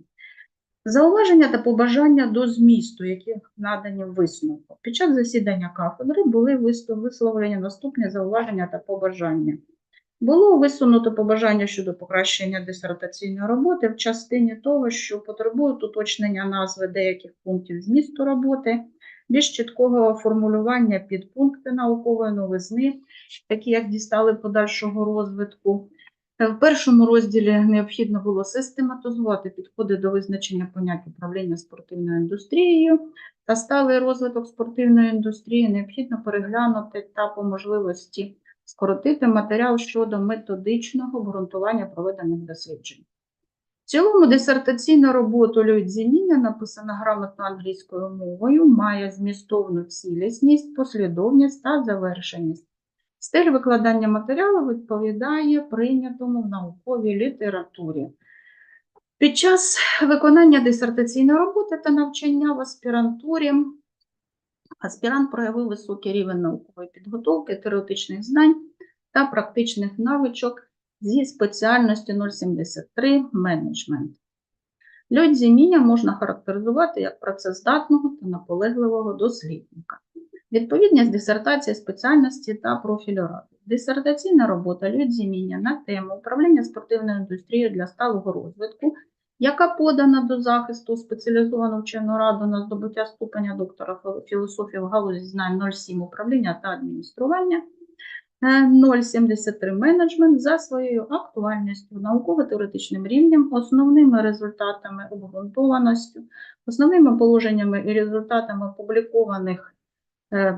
Зауваження та побажання до змісту, які надані в висновку. Під час засідання кафедри були висловлені наступні зауваження та побажання. Було висунуто побажання щодо покращення дисертаційної роботи в частині того, що потребують уточнення назви деяких пунктів змісту роботи, більш чіткого формулювання підпункти наукової новизни, такі як дістали подальшого розвитку. В першому розділі необхідно було систематизувати підходи до визначення понять управління спортивною індустрією та сталий розвиток спортивної індустрії. Необхідно переглянути та по можливості скоротити матеріал щодо методичного обґрунтування проведених досліджень. В цілому дисертаційна робота Люй ЦЗІМІНЬа, написана грамотно англійською мовою, має змістовну цілісність, послідовність та завершеність. Стиль викладання матеріалу відповідає прийнятому в науковій літературі. Під час виконання дисертаційної роботи та навчання в аспірантурі аспірант проявив високий рівень наукової підготовки, теоретичних знань та практичних навичок зі спеціальності 073 «Менеджмент». Люй ЦЗІМІНЬа можна характеризувати як працездатного та наполегливого дослідника. Відповідність дисертації, спеціальності та профілю ради. Дисертаційна робота Люй ЦЗІМІНЬа на тему управління спортивною індустрією для сталого розвитку, яка подана до захисту спеціалізовану вчену раду на здобуття ступеня доктора філософії в галузі знань 07 управління та адміністрування, 0,73 менеджмент за своєю актуальністю, науково-теоретичним рівнем, основними результатами обґрунтованістю, основними положеннями і результатами опублікованих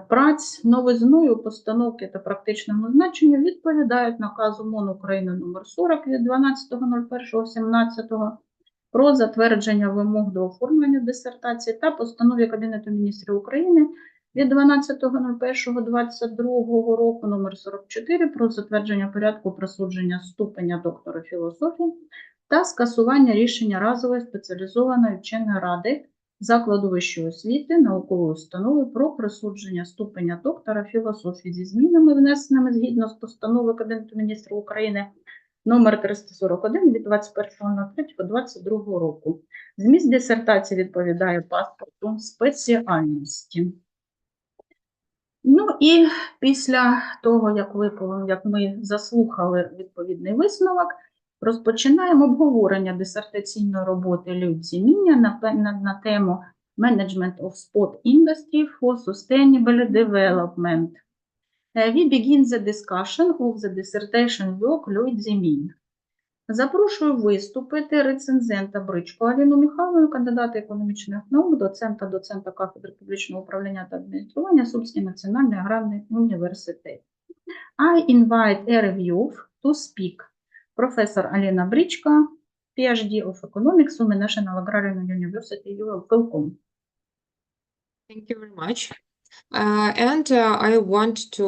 праць, новизною постановки та практичному значенню відповідають наказу МОН України номер 40 від 12.01.17 про затвердження вимог до оформлення дисертації та постанові Кабінету міністрів України від 12.01.22 року номер 44 про затвердження порядку присудження ступеня доктора філософії та скасування рішення разової спеціалізованої вченої ради закладу вищої освіти, наукової установи про присудження ступеня доктора філософії зі змінами, внесеними згідно з постанови Кабінету міністрів України номер 341 від 21.03.22 року. Зміст дисертації відповідає паспорту спеціальності. Ну і після того, як ми заслухали відповідний висновок, розпочинаємо обговорення дисертаційної роботи Люй ЦЗІМІНЬа на тему Management of Sport Industry for Sustainable Development. We begin the discussion of the dissertation work Люй ЦЗІМІНЬ. Запрошую виступити рецензента Бричку Аліну Михайловну, кандидата економічних наук, доцента кафедри публічного управління та адміністрування Сумський національний аграрний університет. I invite a review to speak. Professor Alina Brichka, PhD of Economics, Sumy National Agrarian University. You are welcome. Thank you very much. I want to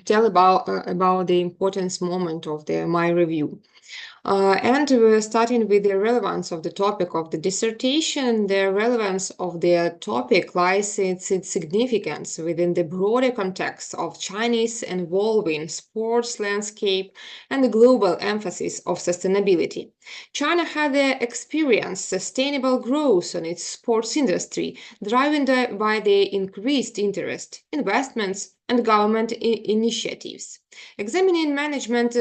tell about the importance moment of my review. We're starting with the relevance of the topic of the dissertation. The relevance of the topic lies in its significance within the broader context of Chinese evolving sports landscape and the global emphasis of sustainability. China had experienced sustainable growth on its sports industry, driven by the increased interest, investments, and government initiatives. Examining management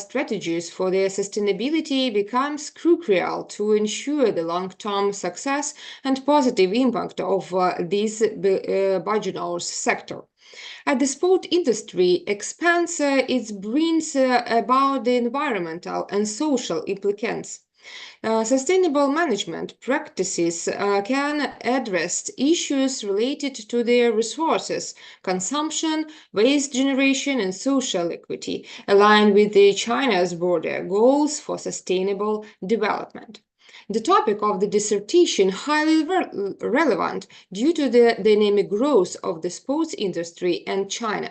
strategies for their sustainability becomes crucial to ensure the long-term success and positive impact of this burgeoning sector. As the sport industry expands, it brings about the environmental and social implications. Sustainable management practices can address issues related to their resources, consumption, waste generation, and social equity, aligned with China's broader goals for sustainable development. The topic of the dissertation is highly relevant due to the dynamic growth of the sports industry in China.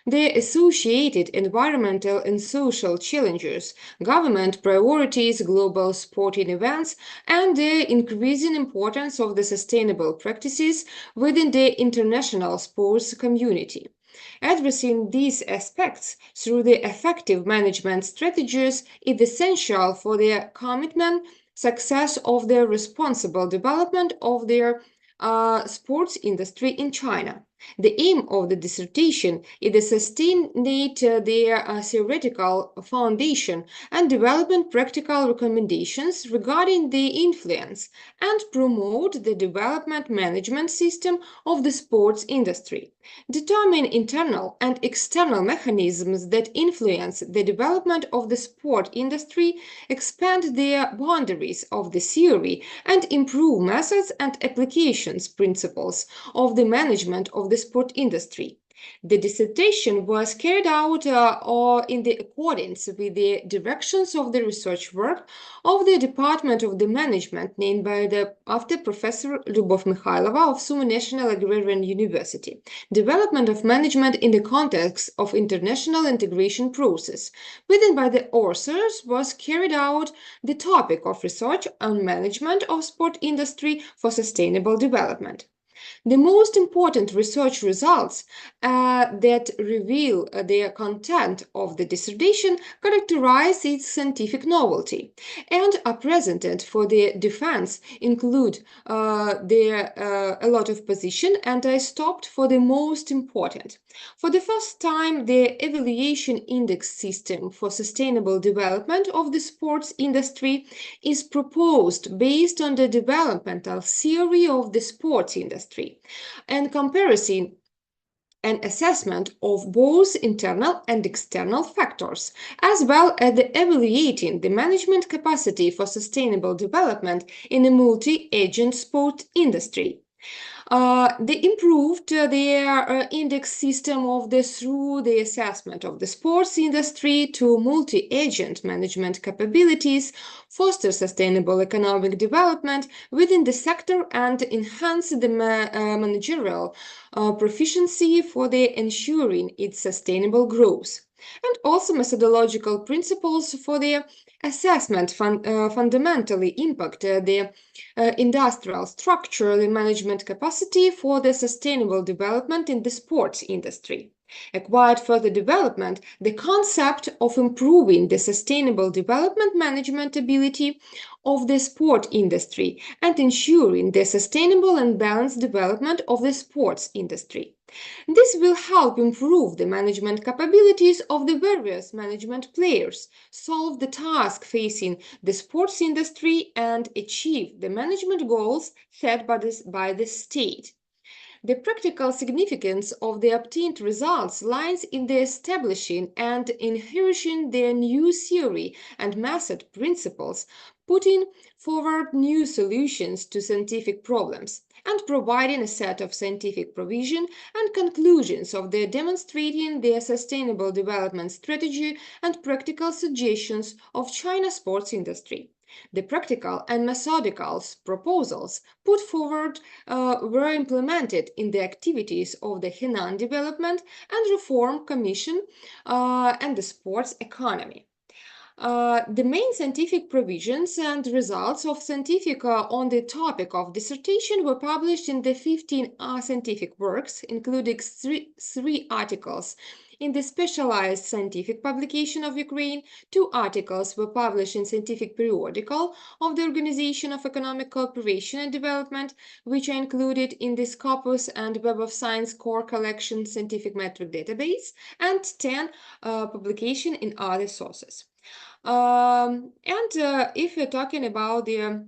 The associated environmental and social challenges, government priorities, global sporting events, and the increasing importance of the sustainable practices within the international sports community. Addressing these aspects through the effective management strategies is essential for the commitment success of the responsible development of their sports industry in China. The aim of the dissertation is to sustain their theoretical foundation and developing practical recommendations regarding the influence and promote the development management system of the sports industry. Determine internal and external mechanisms that influence the development of the sport industry, expand the boundaries of the theory, and improve methods and applications principles of the management of the sport industry. The dissertation was carried out in accordance with the directions of the research work of the Department of the Management named after Professor Lyubov Mikhailova of Sumy National Agrarian University. Development of management in the context of international integration process. Within by the authors was carried out the topic of research on management of sport industry for sustainable development. The most important research results that reveal the content of the dissertation characterize its scientific novelty and are presented for the defense include a lot of position, and I stopped for the most important. For the first time, the evaluation index system for sustainable development of the sports industry is proposed based on the developmental theory of the sports industry and comparison and assessment of both internal and external factors, as well as evaluating the management capacity for sustainable development in a multi-agent sport industry. They improved their index system through the assessment of the sports industry to multi-agent management capabilities, foster sustainable economic development within the sector, and enhance the managerial proficiency for the ensuring its sustainable growth. And also methodological principles for the assessment fundamentally impact the industrial structure, the management capacity for the sustainable development in the sports industry. Acquired further development, the concept of improving the sustainable development management ability of the sport industry and ensuring the sustainable and balanced development of the sports industry. This will help improve the management capabilities of the various management players, solve the task facing the sports industry, and achieve the management goals set by the state. The practical significance of the obtained results lies in the establishing and enhancing the new theory and method principles, putting forward new solutions to scientific problems, and providing a set of scientific provision and conclusions of the demonstrating the sustainable development strategy and practical suggestions of China's sports industry. The practical and methodical proposals put forward were implemented in the activities of the Henan Development and Reform Commission and the sports economy. The main scientific provisions and results of scientific on the topic of dissertation were published in the 15 scientific works, including three articles in the specialized scientific publication of Ukraine. 2 articles were published in scientific periodical of the Organization of Economic Cooperation and Development, which are included in the Scopus and Web of Science Core Collection Scientific Metric Database, and 10 publications in other sources. If we're talking about the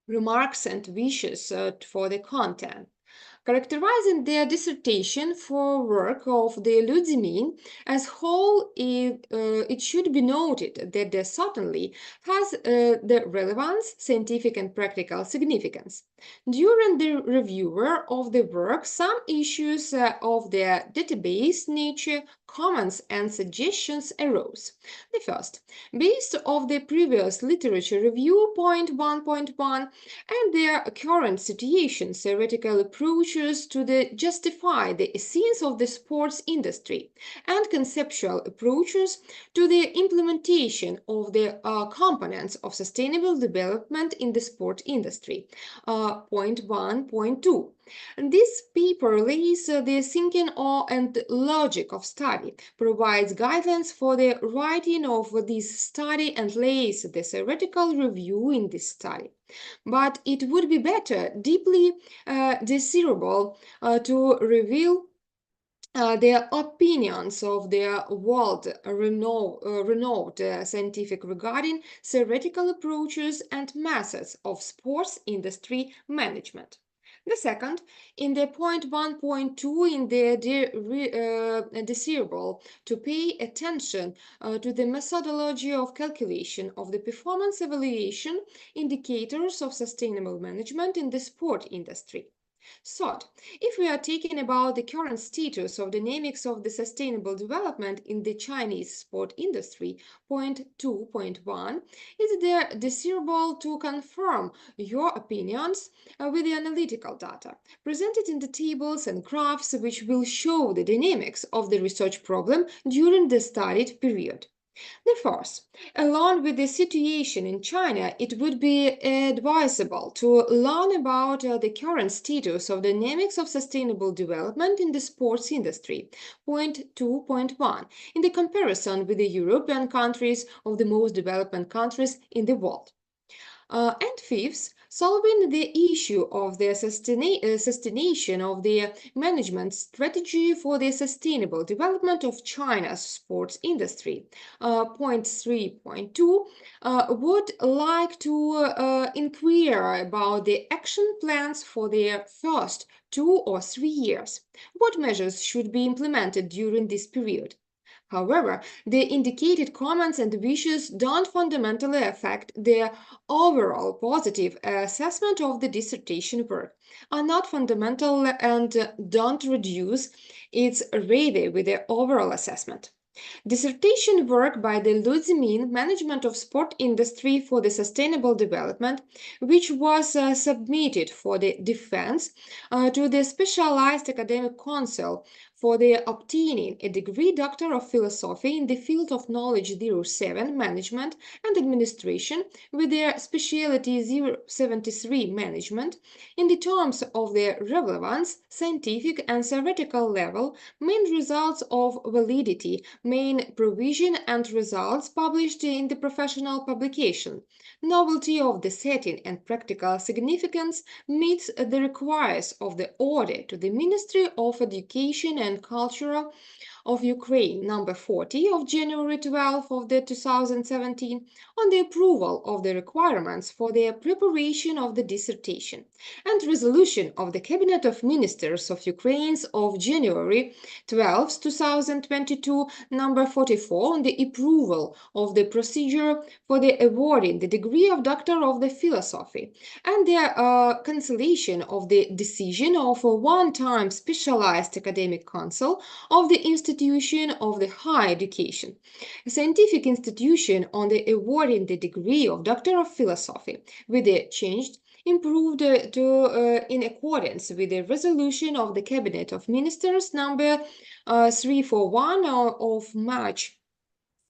remarks and wishes for the content, characterizing their dissertation for work of the Luy ЦЗІМІНЬ as whole, it should be noted that there certainly has the relevance, scientific and practical significance. During the reviewer of the work, some issues of the database nature, comments and suggestions arose. The first, based on the previous literature review, point 1.1, and their current situation, theoretical approaches to justify the essence of the sports industry, and conceptual approaches to the implementation of the components of sustainable development in the sport industry, point 1.2. This paper lays the thinking and logic of study, provides guidelines for the writing of this study, and lays the theoretical review in this study. But it would be better, deeply desirable, to reveal the opinions of the world-renowned scientific regarding theoretical approaches and methods of sports industry management. The second, in the point 1.2, in the desirable to pay attention to the methodology of calculation of the performance evaluation indicators of sustainable management in the sport industry. Third, if we are talking about the current status of dynamics of the sustainable development in the Chinese sport industry, point 2.1, is it desirable to confirm your opinions with the analytical data presented in the tables and graphs, which will show the dynamics of the research problem during the studied period. Therefore, along with the situation in China, it would be advisable to learn about the current status of dynamics of sustainable development in the sports industry, point 2.1, in the comparison with the European countries of the most developed countries in the world. And fifth, solving the issue of the sustaination of the management strategy for the sustainable development of China's sports industry. Point 3.2, would like to inquire about the action plans for the first 2 or 3 years. What measures should be implemented during this period? However, the indicated comments and wishes don't fundamentally affect the overall positive assessment of the dissertation work, are not fundamental and don't reduce its rather with the overall assessment. Dissertation work by the Luy ЦЗІМІНь Management of Sport Industry for the Sustainable Development, which was submitted for the defense to the Specialized Academic Council for the obtaining a degree Doctor of Philosophy in the field of Knowledge 07 Management and Administration with their specialty 073 Management, in the terms of their relevance, scientific and theoretical level, main results of validity, main provision and results published in the professional publication, novelty of the setting and practical significance meets the requirements of the order to the Ministry of Education and Culture of Ukraine, number 40 of January 12 of the 2017, on the approval of the requirements for the preparation of the dissertation, and resolution of the Cabinet of Ministers of Ukraine of January 12, 2022, number 44, on the approval of the procedure for the awarding the degree of Doctor of the Philosophy, and the cancellation of the decision of a one-time specialized academic council of the Institution of the Higher Education, a scientific institution, on the awarding the degree of Doctor of Philosophy, with the changed, improved in accordance with the resolution of the Cabinet of Ministers number 341 of March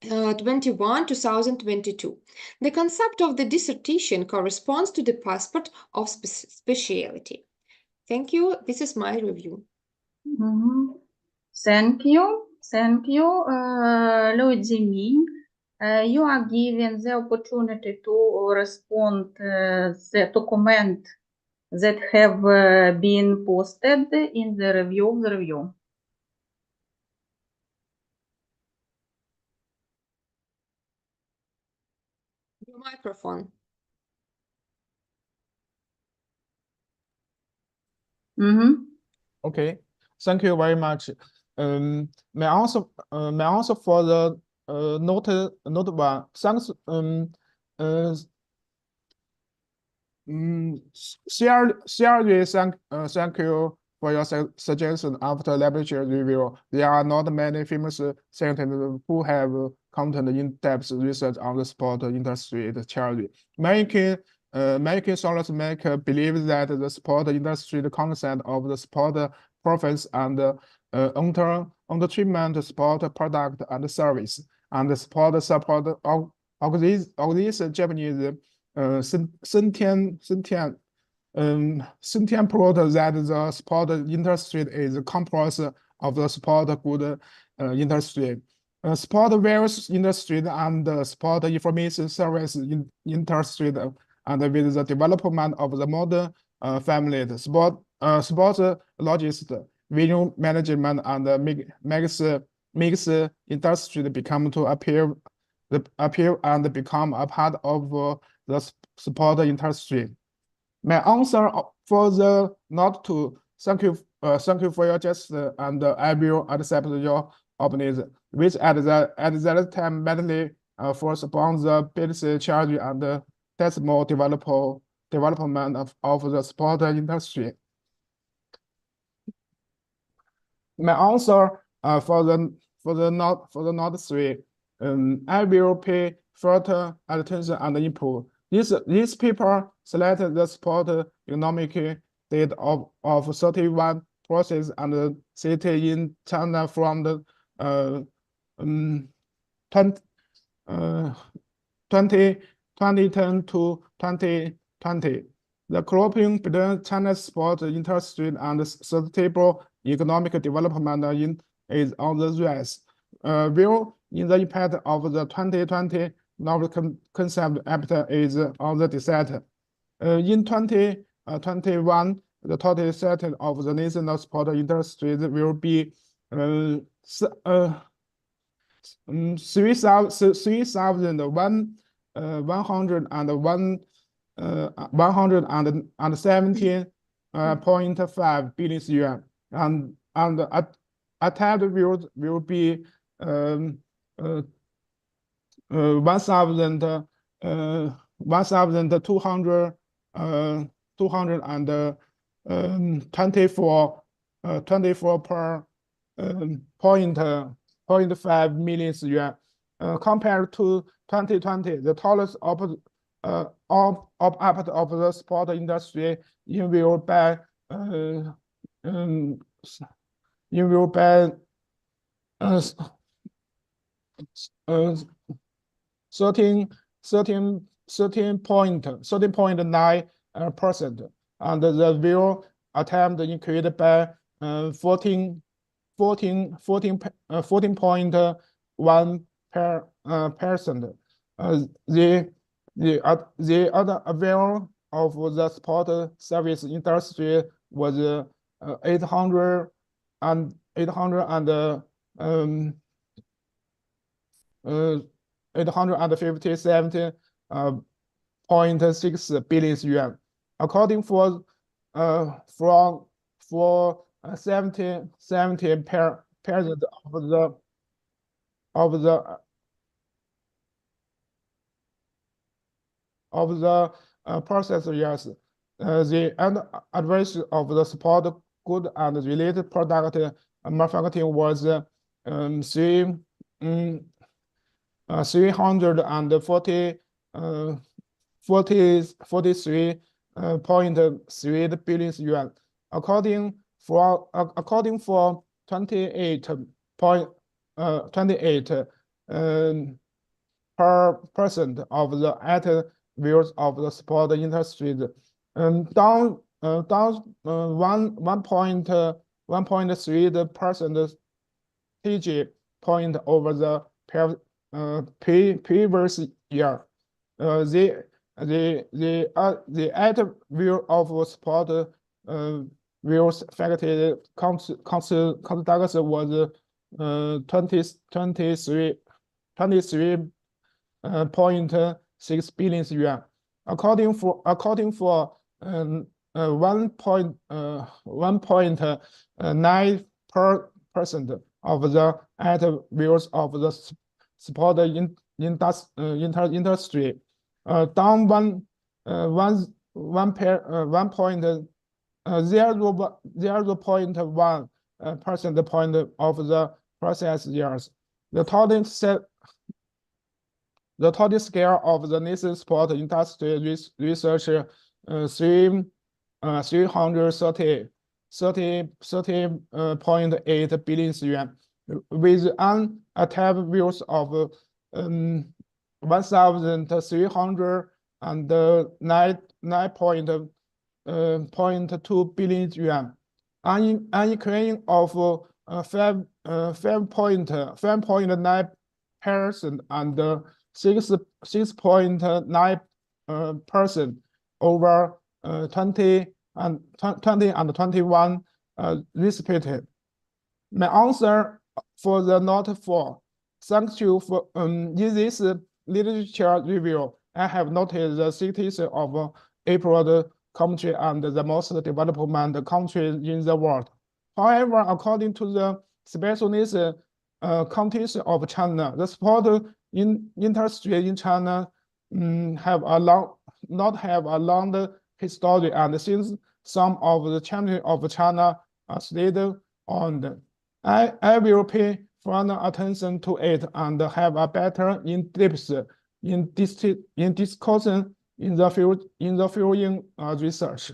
21, 2022. The concept of the dissertation corresponds to the passport of speciality. Thank you. This is my review. Thank you. Thank you, Люй ЦЗІМІНь. You are given the opportunity to respond the document that have been posted in the review of the review. Your microphone. Okay, thank you very much. May I answer for the note one. Thanks. Sincerely, thank you for your suggestion after laboratory review. There are not many famous scientists who have conducted in-depth research on the sport industry charity. Making scholars believe that the sport industry, the concept of the sport profits and treatment, sport product and service, and the sport support of these Japanese sentient product that the sport industry is composed of the sport good industry. Sport various industry and sport information service industry, and with the development of the modern family, sports logistics, venue management, and makes industry become to appear and become a part of the sport industry. My answer for the not to thank you for your gesture, and I will accept your opinion, which at that time mainly force upon the basic charge and decimal development of the sport industry. My answer for the not three, I will pay further attention and improve. This paper selected the sport economic data of 31 process and city in China from the 2010 to 2020. The cooperation between China's sport industry and sustainable economic development is on the rise. View in the impact of the 2020 novel concept after is on the descent. In 2021, the total set of the national sport industry will be 117.5 billion yuan, and attached will be 24 per 0.5 million yuan. Compared to 2020, the tallest up of the sport industry will by 13.9%, and the will attempt increased by 14.1%. The other avail of the sport service industry was 857.6 billion yuan. According for 70% of the process years, the advice of the sport good and related product manufacturing was 343.3 billion yuan. According for 28% of the views of the sport industry, down 1.3 percentage point over the previous year. The view of sport views factory conduct was 23.6 billion yuan. According for 1.9% of the views of the sport industry, down 0.1 percentage point of the process years. The total scale of the national sport industry research 330.8 billion yuan, with an attained views of 1,309.2 billion yuan, an increase of 5.9% and 6.9% over 20 and 21 respectively. My answer for the note 4. Thank you for in this literature review, I have noted the cities of abroad country and the most developed countries in the world. However, according to the specialist countries of China, the sport industry in China not have a long history, and since some of the champions of China are still on, I will pay further attention to it and have a better in-depth discussion in the following research.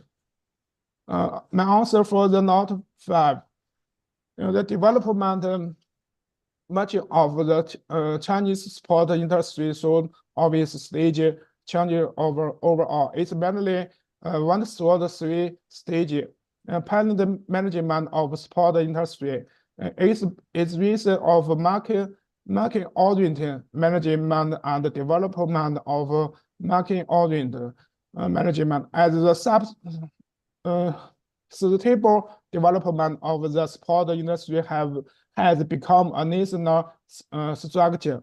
My answer for the note 5. The development much of the Chinese sport industry saw obvious stage change overall. It's mainly one through the three stage. Planned management of sport industry is with of market-oriented management and development of market-oriented management as the sustainable development of the sport industry has become a national structure.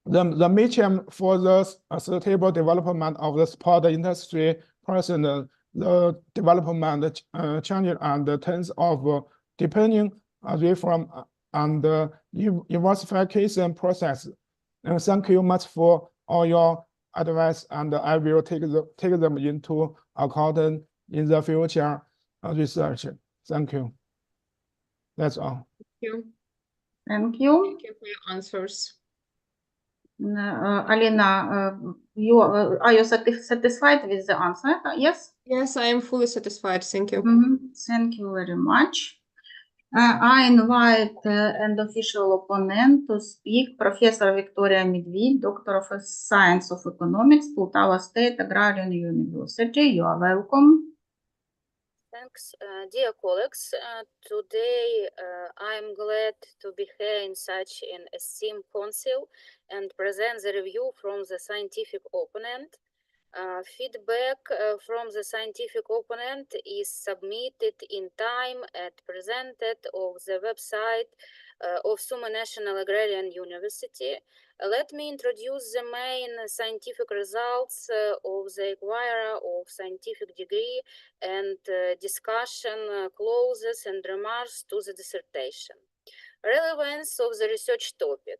The mission for the sustainable development of the sport industry present the development changes and terms of depending away from and diversification process. And thank you much for all your advice, and I will take them into account in the future research. Thank you. That's all. you. Thank you. Thank you for your answers. Alina, are you satisfied with the answer? Yes? Yes, I am fully satisfied. Thank you. Thank you very much. I invite an official opponent to speak, Professor Victoria Medved, Doctor of Science of Economics, Poltava State Agrarian University. You are welcome. Thanks, dear colleagues. Today I'm glad to be here in such an esteemed council and present the review from the scientific opponent. Feedback from the scientific opponent is submitted in time and presented on the website of Sumy National Agrarian University. Let me introduce the main scientific results of the acquirer of scientific degree and discussion clauses and remarks to the dissertation. Relevance of the research topic.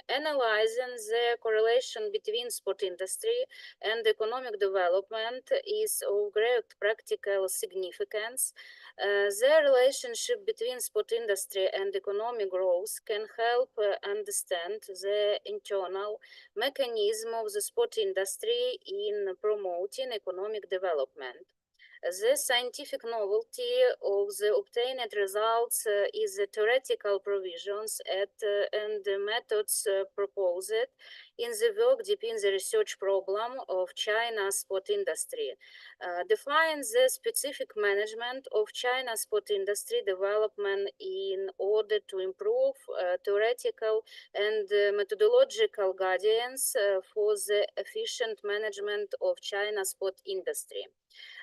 Analyzing the correlation between sport industry and economic development is of great practical significance. The relationship between sport industry and economic growth can help understand the internal mechanism of the sport industry in promoting economic development. The scientific novelty of the obtained results is the theoretical provisions and the methods proposed in the work deeping the research problem of China's sport industry. Defines the specific management of China's sport industry development in order to improve theoretical and methodological guidance for the efficient management of China's sport industry.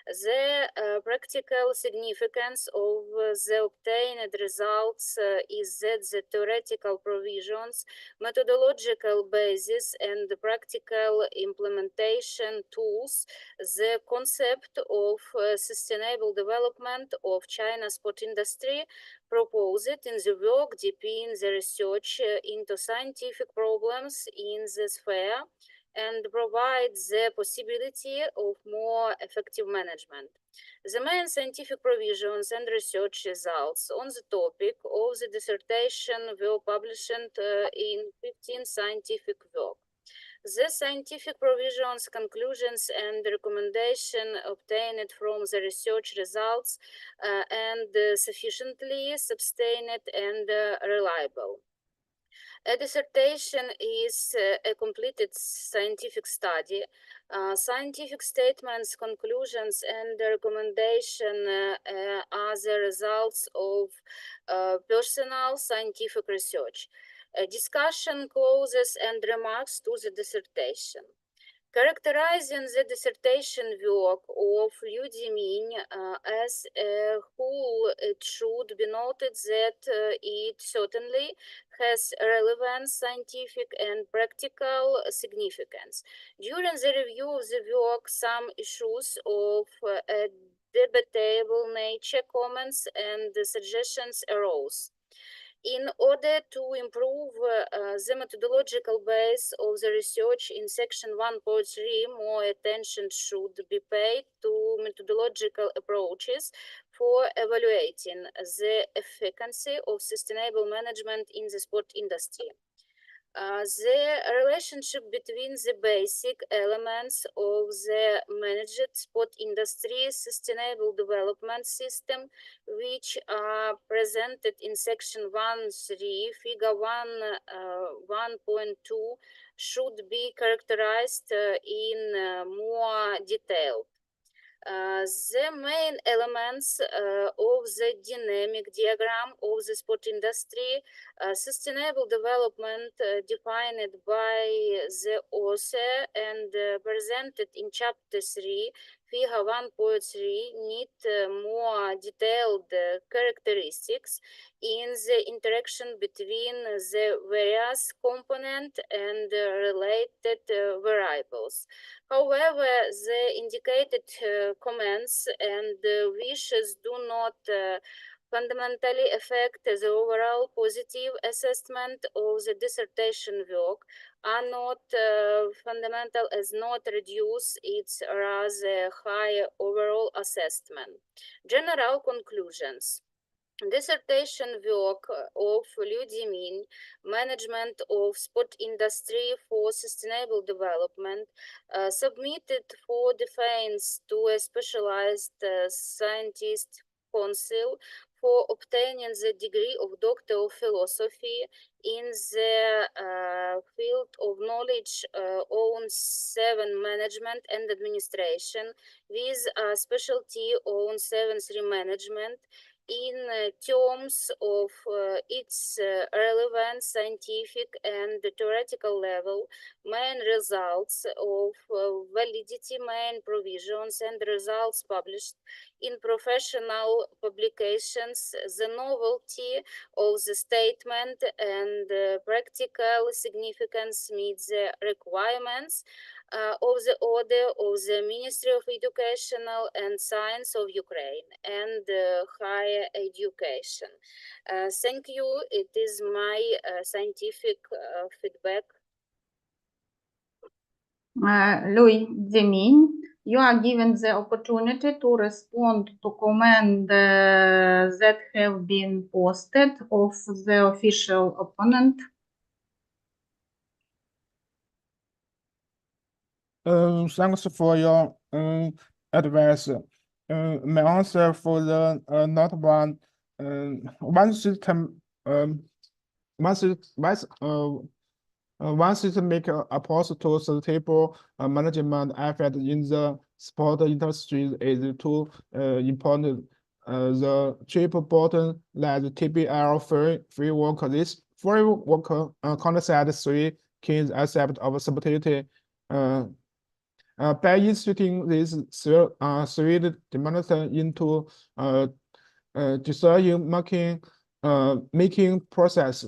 The practical significance of the obtained results is that the theoretical provisions, methodological basis, and the practical implementation tools, the concept of sustainable development of China's sport industry proposed in the work deeping the research into scientific problems in the sphere and provides the possibility of more effective management. The main scientific provisions and research results on the topic of the dissertation were published in 15 scientific works. The scientific provisions, conclusions, and recommendation obtained from the research results and sufficiently sustained and reliable. A dissertation is a completed scientific study. Scientific statements, conclusions, and recommendation are the results of personal scientific research. Discussion clauses and remarks to the dissertation. Characterizing the dissertation work of Luy ЦЗІМІНьь as a whole, it should be noted that it certainly has relevant scientific and practical significance. During the review of the work, some issues of a debatable nature, comments, and suggestions arose. In order to improve the methodological base of the research in section 1.3, more attention should be paid to methodological approaches for evaluating the efficacy of sustainable management in the sport industry. The relationship between the basic elements of the managed sport industry sustainable development system, which are presented in section 1.3, figure 1.2, should be characterized in more detail. The main elements of the dynamic diagram of the sport industry, sustainable development defined by the author and presented in chapter 3, figure 1.3, need more detailed characteristics in the interaction between the various components and related variables. However, the indicated comments and wishes do not fundamentally affect the overall positive assessment of the dissertation work, are not fundamental as not reduce its rather high overall assessment. General conclusions. Dissertation work of Люй ЦЗІМІНЬ, Management of Sport Industry for Sustainable Development, submitted for defense to a specialized scientist council for obtaining the degree of Doctor of Philosophy in the field of knowledge on 7 management and administration with a specialty on 7.3 management in terms of its relevant scientific and theoretical level, main results of validity, main provisions and results published in professional publications, the novelty of the statement and practical significance meets the requirements of the order of the Ministry of Educational and Science of Ukraine and higher education. Thank you. It is my scientific feedback. Люй ЦЗІМІНЬ, you are given the opportunity to respond to comments that have been posted of the official opponent. Thanks for your advice. My answer for the not one system one system make opposed to sustainable management effort in the sport industry is too important. The triple bottom like TBL framework. This framework considers 3 key aspects of sportivity. By instituting these 3 dimensions into decision making process,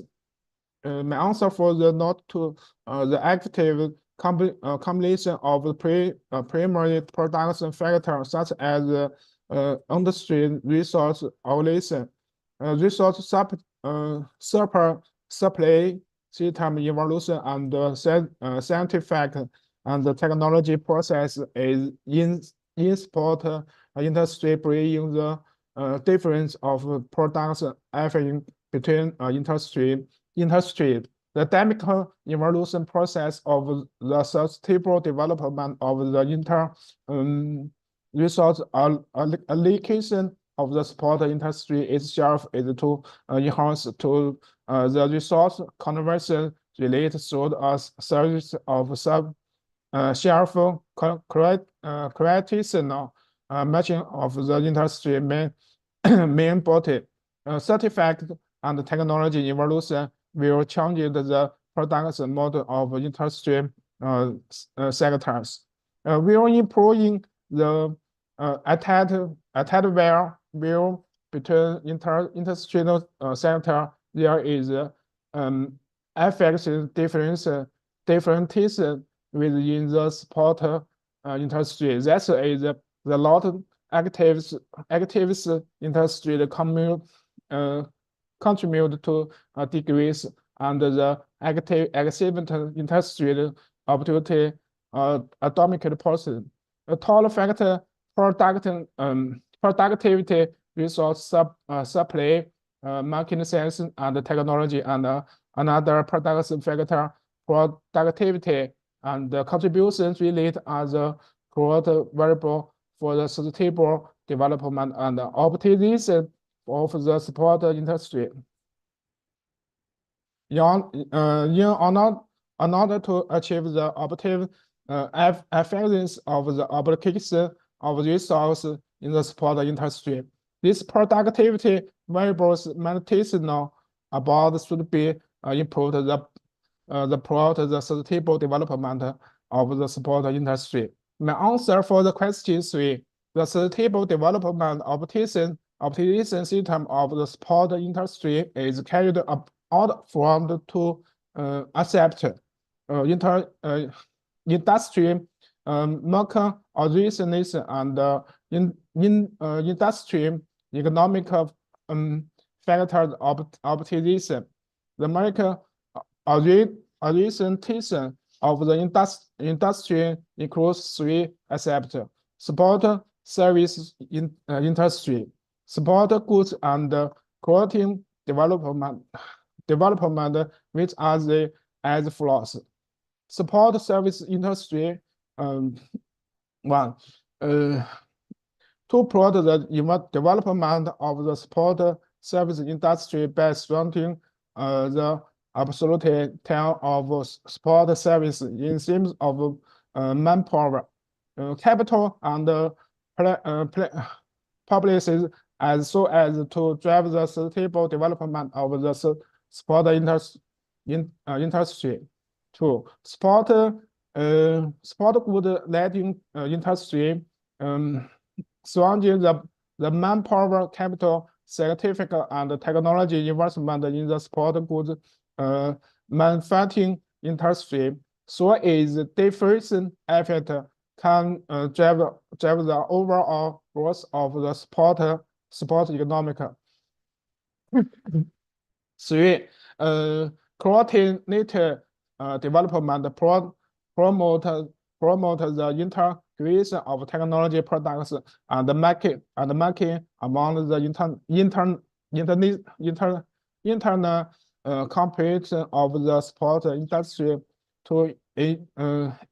my answer for the not to the active combination of the primary production factors such as industry resource allocation, resource supply, system evolution, and scientific and the technology process is in sport industry bringing the difference of production effect between industry. The dynamic evolution process of the sustainable development of the resource allocation of the sport industry itself is to enhance to the resource conversion related through a series of shelf criticism matching of the industry main body. Certified and technology evolution will change the production model of industry sectors. We are improving the attitudinal view between industrial sector. There is effective differences within the sport industry. That is the lot of activities industry contribute to decrease and the active industry opportunity atomic process. A total factor productivity, resource supply, market sense, and technology and Another production factor, productivity and the contributions related as the growth variable for the sustainable development and optimization of the support industry. In order to achieve the optimal effectiveness of the application of resources in the support industry, this productivity variables maintained about should be improved the promote the sustainable development of the support industry. My answer for the question 3, the sustainable development optimization system of the support industry is carried out from the two accept industry market organization and industry economic factors optimization. The market orientation of the industry includes 3 aspects: support service industry, support goods and quality development, which are the as follows. Support service industry, 1. To promote the development of the support service industry by strengthening the absolute time of support service in terms of manpower, capital, and policies, as so as to drive the sustainable development of the support industry. 2. Support good lighting industry, surrounding the manpower, capital, scientific and technology investment in the support goods manufacturing industry, so is different effect can drive the overall growth of the support economic. 3. Coordinated development promote the integration of technology products and market among the internal competition of the support industry to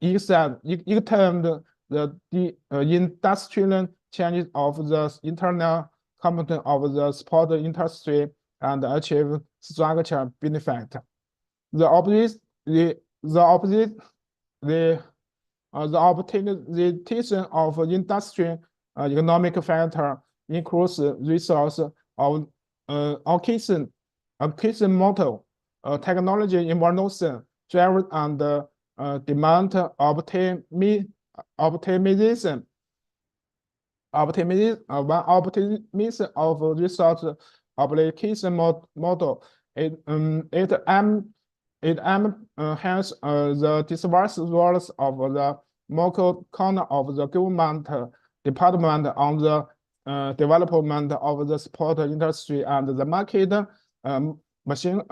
extend the industrial changes of the internal competence of the support industry and achieve structural benefit. The optimization of industry economic factor includes resource of allocation model, technology innovation, driver and demand optimization of resource application model. It enhances the diverse roles of the local corner of the government department on the development of the support industry and the market merchant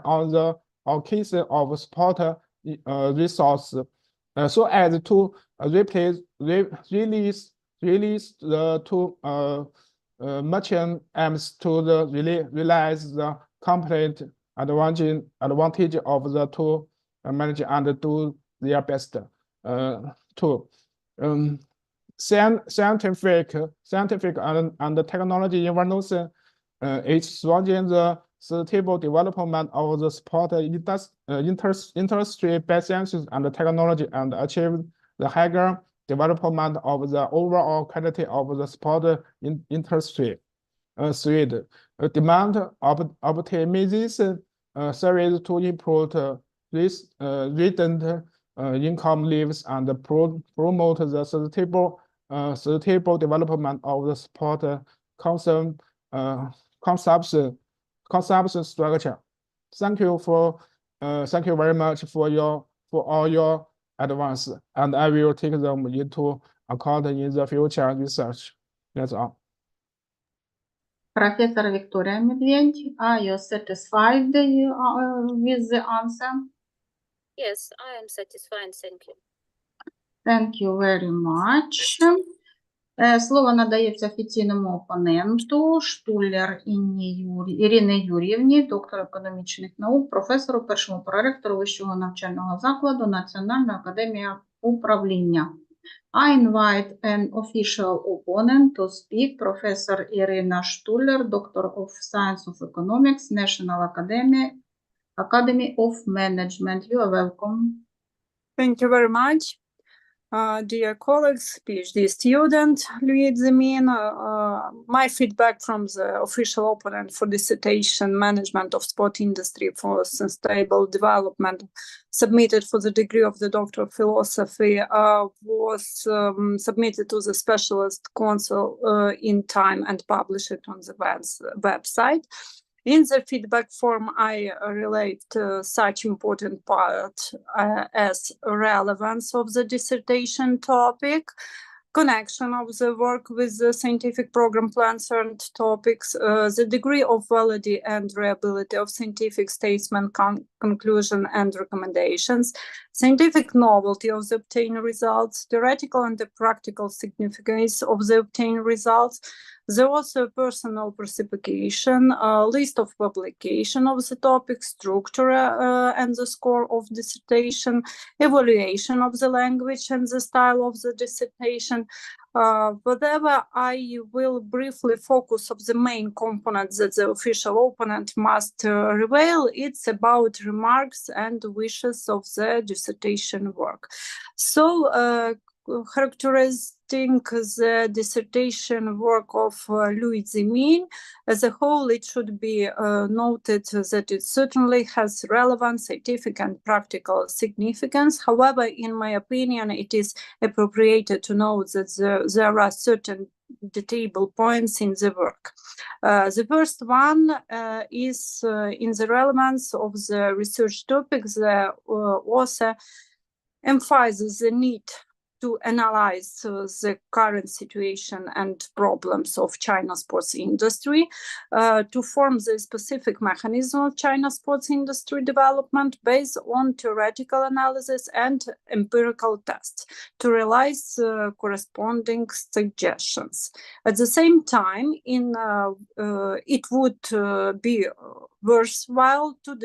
on the allocation of support resource, so as to release the two merchant aims to realize the complete advantage of the two manage and do their best. 2. Scientific and technology innovation is strengthening the sustainable development of the support industry by sciences and technology and achieve the higher development of the overall quality of the support industry. 3. Demand optimization service to improve resident income levels and promote the sustainable development of the support consumption structure. Thank you very much for all your advice, and I will take them into account in the future research. That's all. Professor Victoria Medved, are you satisfied with the answer? Yes, I am satisfied. Thank you. Thank you very much. Слово надається офіційному опоненту Штуллер Ірині Юріївні, доктор економічних наук, професору, першому проректору Вищого навчального закладу Національної академії управління. I invite an official opponent to speak, Professor Irina Stuller, Doctor of Science of Economics, National Academy of Management. You are welcome. Thank you very much. Dear colleagues, PhD student, Люй ЦЗІМІНь, my feedback from the official opponent for dissertation Management of Sport Industry for Sustainable Development submitted for the degree of the Doctor of Philosophy was submitted to the Specialist Council in time and published on the website. In the feedback form, I relate such important part as relevance of the dissertation topic, connection of the work with the scientific program plans and topics, the degree of validity and reliability of scientific statement, conclusion and recommendations, scientific novelty of the obtained results, theoretical and the practical significance of the obtained results, the author personal perception, list of publication of the topic, structure and the score of dissertation, evaluation of the language and the style of the dissertation. Whatever I will briefly focus on the main components that the official opponent must reveal, it's about remarks and wishes of the dissertation work. So, characterizing the dissertation work of Люй ЦЗІМІНь as a whole, it should be noted that it certainly has relevant scientific and practical significance. However, in my opinion, it is appropriate to note that there are certain detailable points in the work. The first one is in the relevance of the research topic. The author emphasizes the need to analyze the current situation and problems of China's sports industry, to form the specific mechanism of China's sports industry development based on theoretical analysis and empirical tests, to realize corresponding suggestions. At the same time, it would be worthwhile to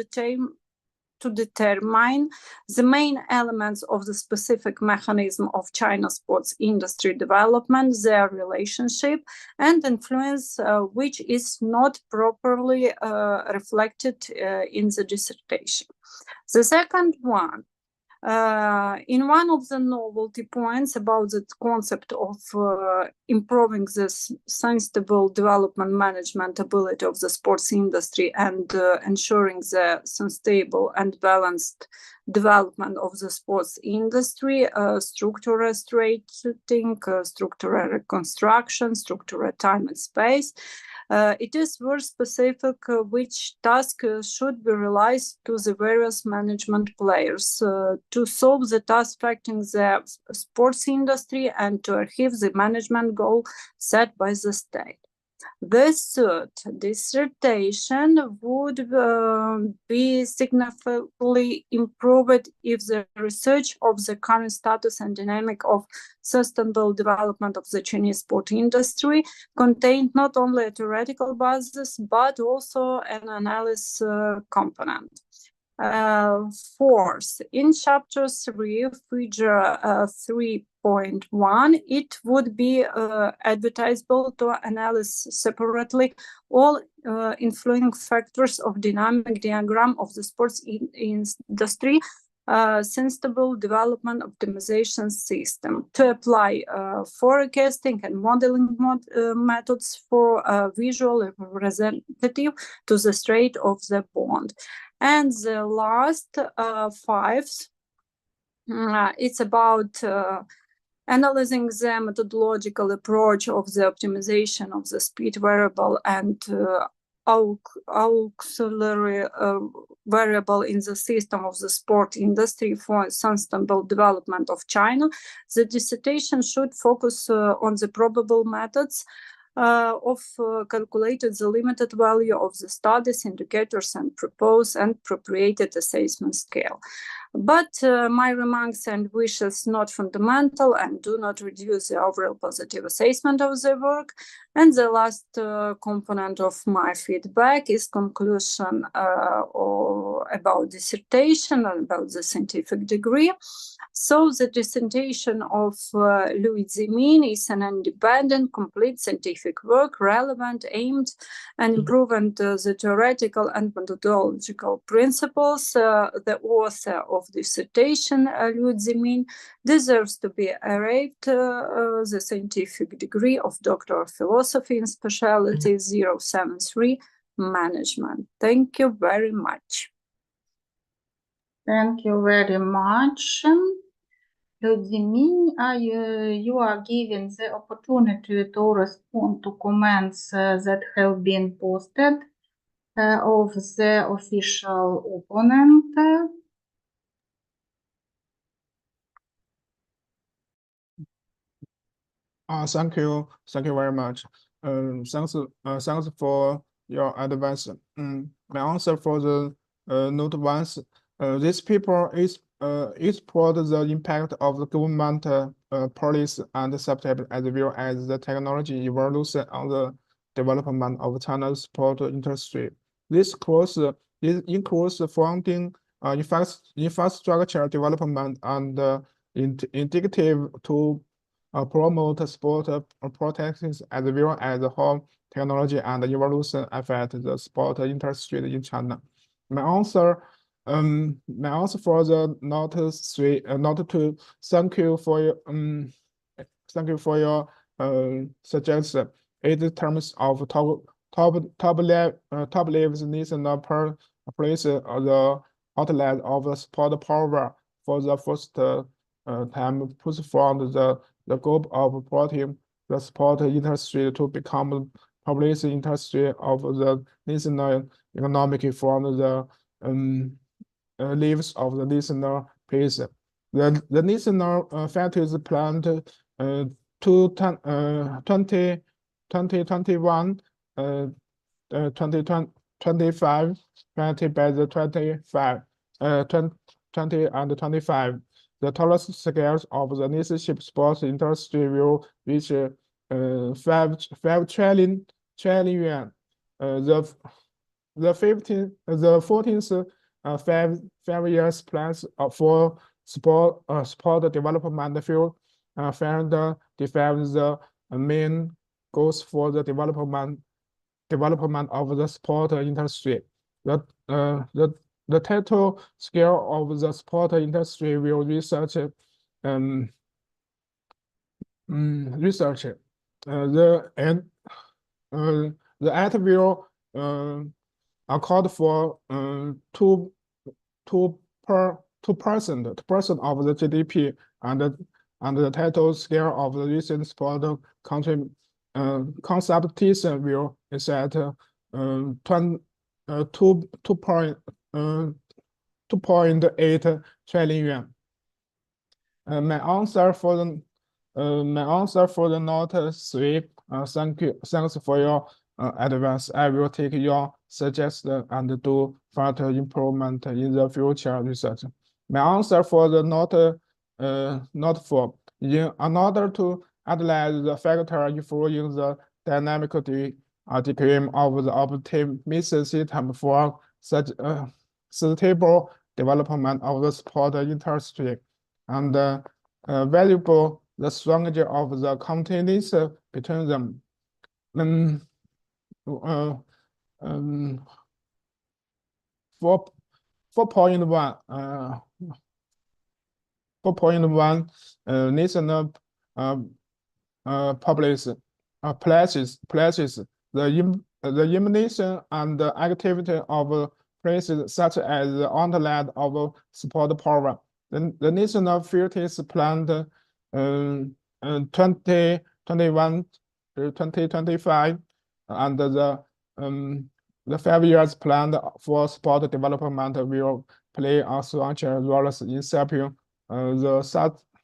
determine the main elements of the specific mechanism of China's sports industry development, their relationship and influence, which is not properly reflected in the dissertation. The second one, in one of the novelty points about the concept of improving the sustainable development management ability of the sports industry and ensuring the sustainable and balanced development of the sports industry, structural straightening, structural reconstruction, structural time and space, it is very specific which task should be realized to the various management players to solve the task affecting the sports industry and to achieve the management goal set by the state. The third dissertation would be significantly improved if the research of the current status and dynamic of sustainable development of the Chinese sport industry contained not only a theoretical basis but also an analysis component. Fourth, in chapter 3, figure 3.1, it would be advisable to analyze separately all influencing factors of dynamic diagram of the sports industry sustainable development optimization system, to apply forecasting and modeling methods for visual representative to the state of the bond. And the last five, it's about analyzing the methodological approach of the optimization of the speed variable and auxiliary variable in the system of the sport industry for sustainable development of China. The dissertation should focus on the probable methods of calculated the limited value of the studies, indicators, and propose and appropriated assessment scale. But my remarks and wishes not fundamental and do not reduce the overall positive assessment of the work. And the last component of my feedback is conclusion about dissertation and about the scientific degree. So the dissertation of Luy ЦЗІМІНЬ is an independent, complete scientific work, relevant, aimed and improving the theoretical and methodological principles. The author of dissertation, Люй ЦЗІМІНь, deserves to be awarded the scientific degree of Doctor of Philosophy in specialty 073 Management. Thank you very much. Thank you very much. Люй ЦЗІМІНь, you are given the opportunity to respond to comments that have been posted of the official opponent. Thank you very much. Thanks for your advice. My answer for the note ones. This paper explores the impact of the government policy and subject as well as the technology evolution on the development of China's sport industry. This includes funding, infrastructure development, and indicative to promote sport practices as well as how technology and evolution affect the sport industry in China. My answer for the note 3, note 2. Thank you for your suggestion. In terms of top levels national place the outlet of the sport power for the first time puts forward the goal of supporting the sport industry to become public industry of the national economic from the lives of the national place. The national factors planned to 2021 2025 20 by the 20 and 25. The total scales of the leadership sports industry will reach 5 trillion yuan. The 14th 5 years plans for sport development field defines the main goals for the development of the sport industry. The total scale of the sport industry will research the act will account for 2% of the GDP, and the total scale of the recent sport competition will is at 2.8 trillion yuan. My answer for the note 3. Thanks for your advice. I will take your suggestion and do further improvement in the future research. My answer for the note 4. In order to analyze the factor influencing the dynamic decline of the optimism system for such sustainable development of the sport industry, and valuable the strategy of the companies between them. 4.1 national places the elimination and the activity of places such as the outlet of sport power. The national field is planned 2021 to 2025, and the 5 years planned for sport development will play a structural role in shaping the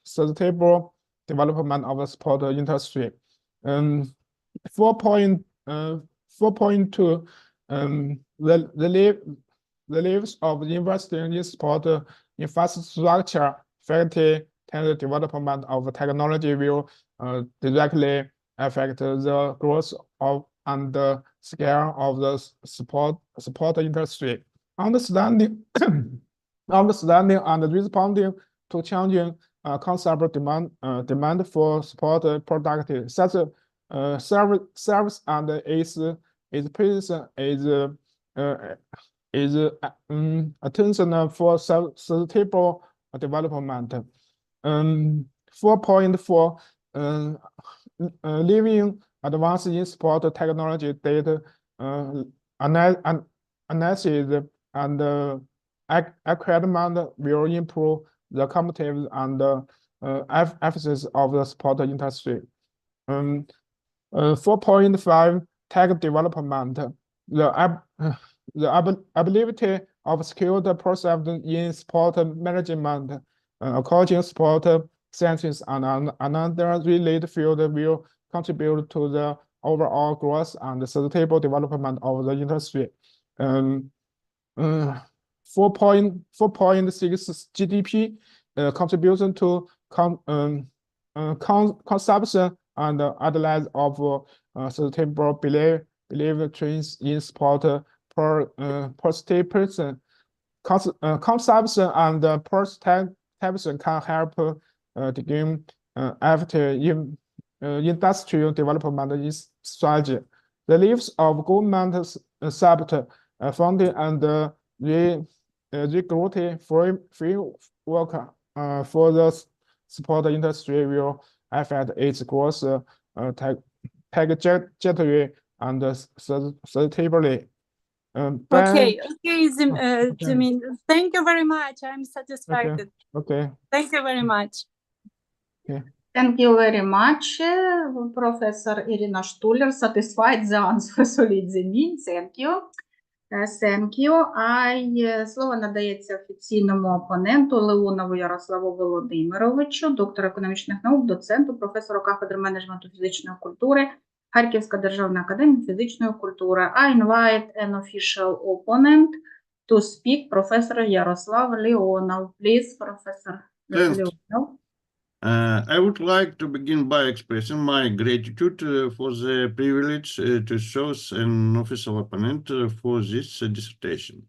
sustainable development of the sport industry. 4.2 the lives of investing in sport infrastructure faculty the development of technology will directly affect the growth of and the scale of the support industry. Understanding and responding to changing consumer demand for support products such service and its presence is attention for sustainable development. 4.4 Living advance in sport technology data analysis and acquirement will improve the competitiveness and efficiency of the sport industry. 4.5 Tech development. The ability of skilled persons in sport management, coaching, sport sciences, and another related field will contribute to the overall growth and sustainable development of the industry. 4.6 GDP contribution to consumption and analysis of sustainable belief trends in sport per state person. Consumption and participation can help begin after industrial development strategy. The leaves of government support funding and regulatory framework for the sport industry will affect its growth trajectory and sustainability. Okay, Zimin, thank you very much. I'm satisfied. Okay. Thank you very much. Thank you very much, Professor Irina Stuller. Satisfied the answer, Люй ЦЗІМІНЬ. Thank you. Thank you. Слово надається офіційному опоненту Леонову Ярославу Володимировичу, доктору економічних наук, доценту, професору кафедри менеджменту фізичної культури Харківська державна академія фізичної культури. I invite an official opponent to speak, Professor Yaroslav Leonov. Please, Professor Leonov. I would like to begin by expressing my gratitude for the privilege to choose an official opponent for this dissertation.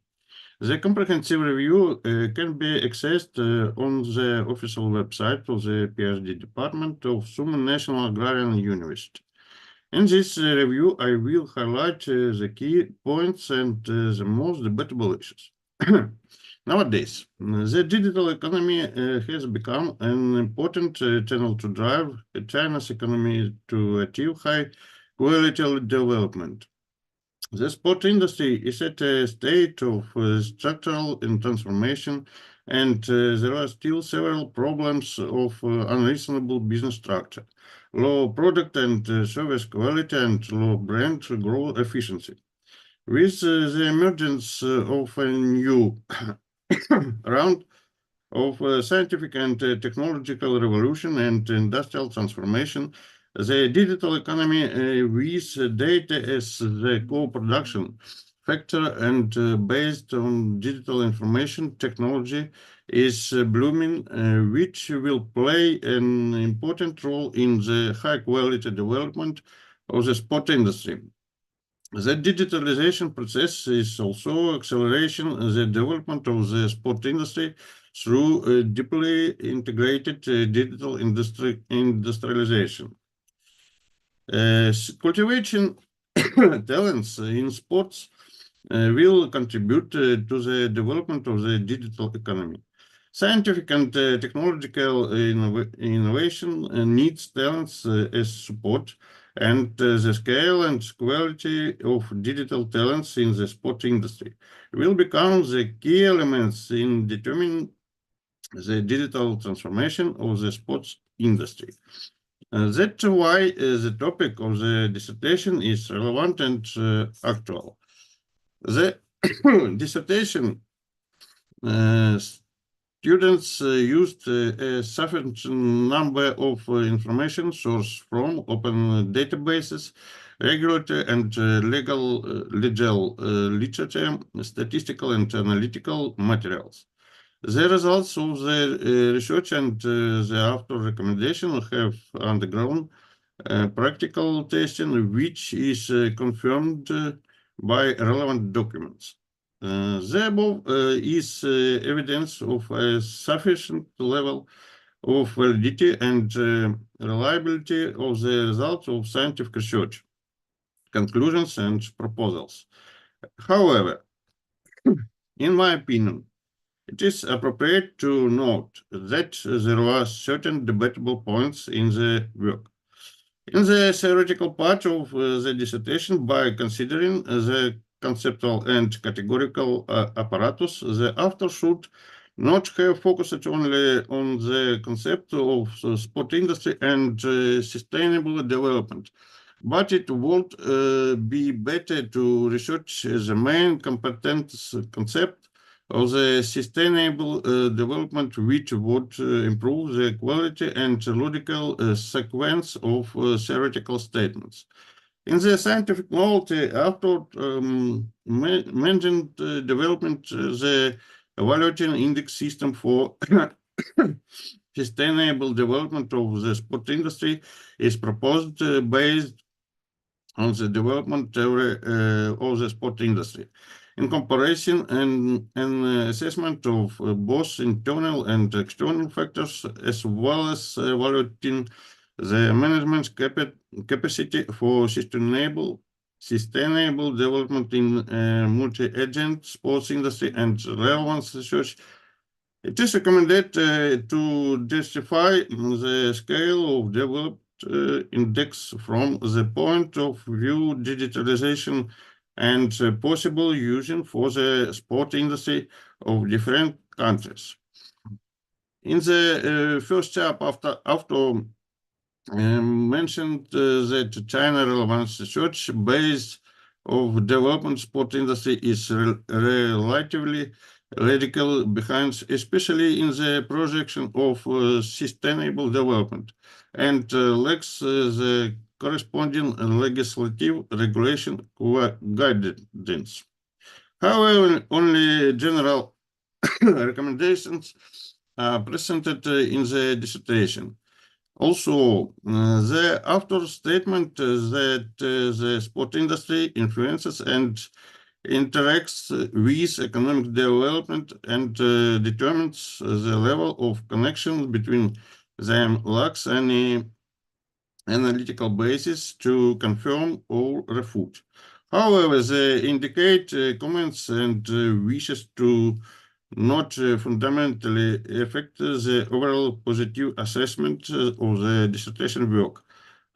The comprehensive review can be accessed on the official website of the PhD department of Sumy National Agrarian University. In this review, I will highlight the key points and the most debatable issues. Nowadays, the digital economy has become an important channel to drive China's economy to achieve high-quality development. The sport industry is at a state of structural transformation, and there are still several problems of unreasonable business structure, low product and service quality, and low brand growth efficiency. With the emergence of a new round of scientific and technological revolution and industrial transformation, the digital economy with data as the co-production factor and based on digital information technology is blooming, which will play an important role in the high-quality development of the sport industry. The digitalization process is also accelerating the development of the sport industry through deeply integrated digital industrialization. Cultivating talents in sports will contribute to the development of the digital economy. Scientific and technological innovation needs talents as support, and the scale and quality of digital talents in the sport industry will become the key elements in determining the digital transformation of the sports industry. That's why the topic of the dissertation is relevant and actual. The dissertation students used a sufficient number of information sources from open databases, regulatory and legal literature, statistical and analytical materials. The results of the research and the author recommendation have undergone practical testing, which is confirmed by relevant documents. The above is evidence of a sufficient level of validity and reliability of the results of scientific research, conclusions, and proposals. However, in my opinion, it is appropriate to note that there were certain debatable points in the work. In the theoretical part of the dissertation, by considering the conceptual and categorical apparatus, the author should not have focused only on the concept of the sport industry and sustainable development, but it would be better to research the main competence concept of the sustainable development, which would improve the quality and logical sequence of theoretical statements. In the scientific note, after mentioned development, the evaluating index system for sustainable development of the sport industry is proposed based on the development theory of the sport industry. In comparison, an assessment of both internal and external factors, as well as evaluating the management's capacity for sustainable development in multi-agent sports industry and relevance research, it is recommended to justify the scale of developed index from the point of view digitalization and possible using for the sport industry of different countries. In the first chap after mentioned that China relevance research base of development sport industry is relatively radical behind, especially in the projection of sustainable development, and lacks the corresponding legislative regulation guidance. However, only general recommendations are presented in the dissertation. Also, the author's statement that the sport industry influences and interacts with economic development and determines the level of connection between them lacks any analytical basis to confirm or refute. However, they indicate comments and wishes to not fundamentally affect the overall positive assessment of the dissertation work,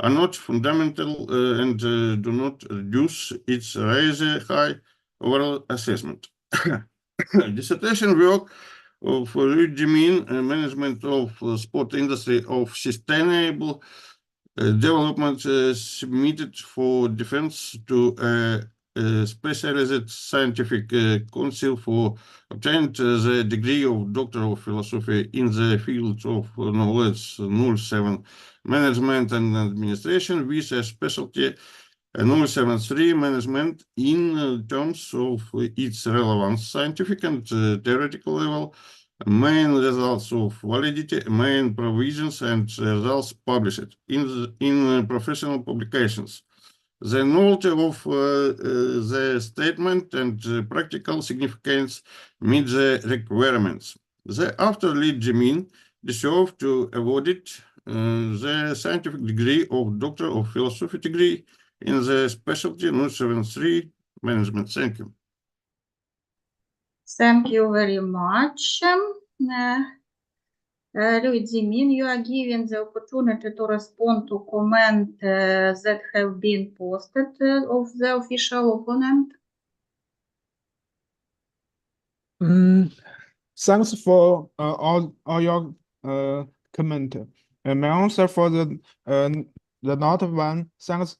are not fundamental and do not reduce its rather high overall assessment. Dissertation work of Люй ЦЗІМІНЬ, management of sport industry of sustainable development, submitted for defense to a specialized scientific council for obtained the degree of Doctor of Philosophy in the field of knowledge 07 management and administration with a specialty 073 management in terms of its relevance, scientific and theoretical level, main results of validity, main provisions, and results published in professional publications. The note of the statement and practical significance meet the requirements. The author Люй ЦЗІМІНь deserve to awarded the scientific degree of Doctor of Philosophy degree in the specialty 073 management. Thank you. Thank you very much. Люй ЦЗІМІНь, you are given the opportunity to respond to comments that have been posted of the official opponent. Thanks for all your comment. My answer for the not one. Thanks.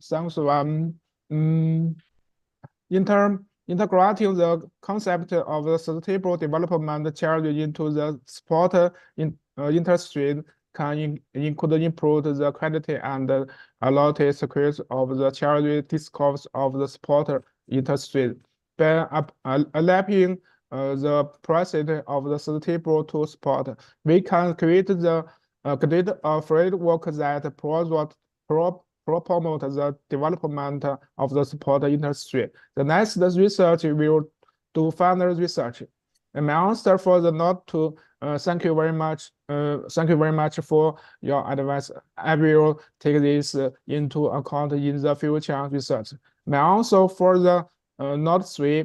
Thanks one. Integrating the concept of the sustainable development challenge into the sport industry can include improve the quality and quality security of the challenge discourse of the sport industry by adapting the president of the table to sport. We can create create a framework that promote the development of the sport industry. The next research will do further research. And my answer for the note to thank you very much. Thank you very much for your advice. I will take this into account in the future research. My answer for the note 3,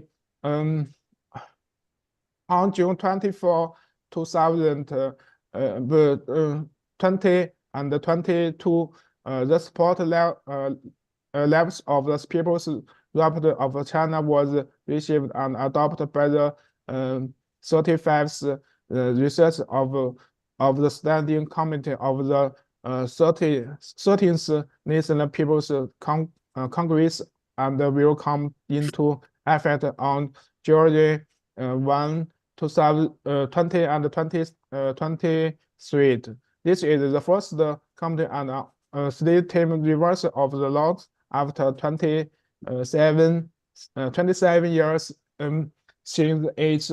on June 24, 2020 and 22, the sport levels of the People's Republic of China was received and adopted by the 35th research of the Standing Committee of the 13th National People's Congress, and will come into effect on July 1, 2020 and 2023. This is the first committee and state term reversal of the laws after 27 years since its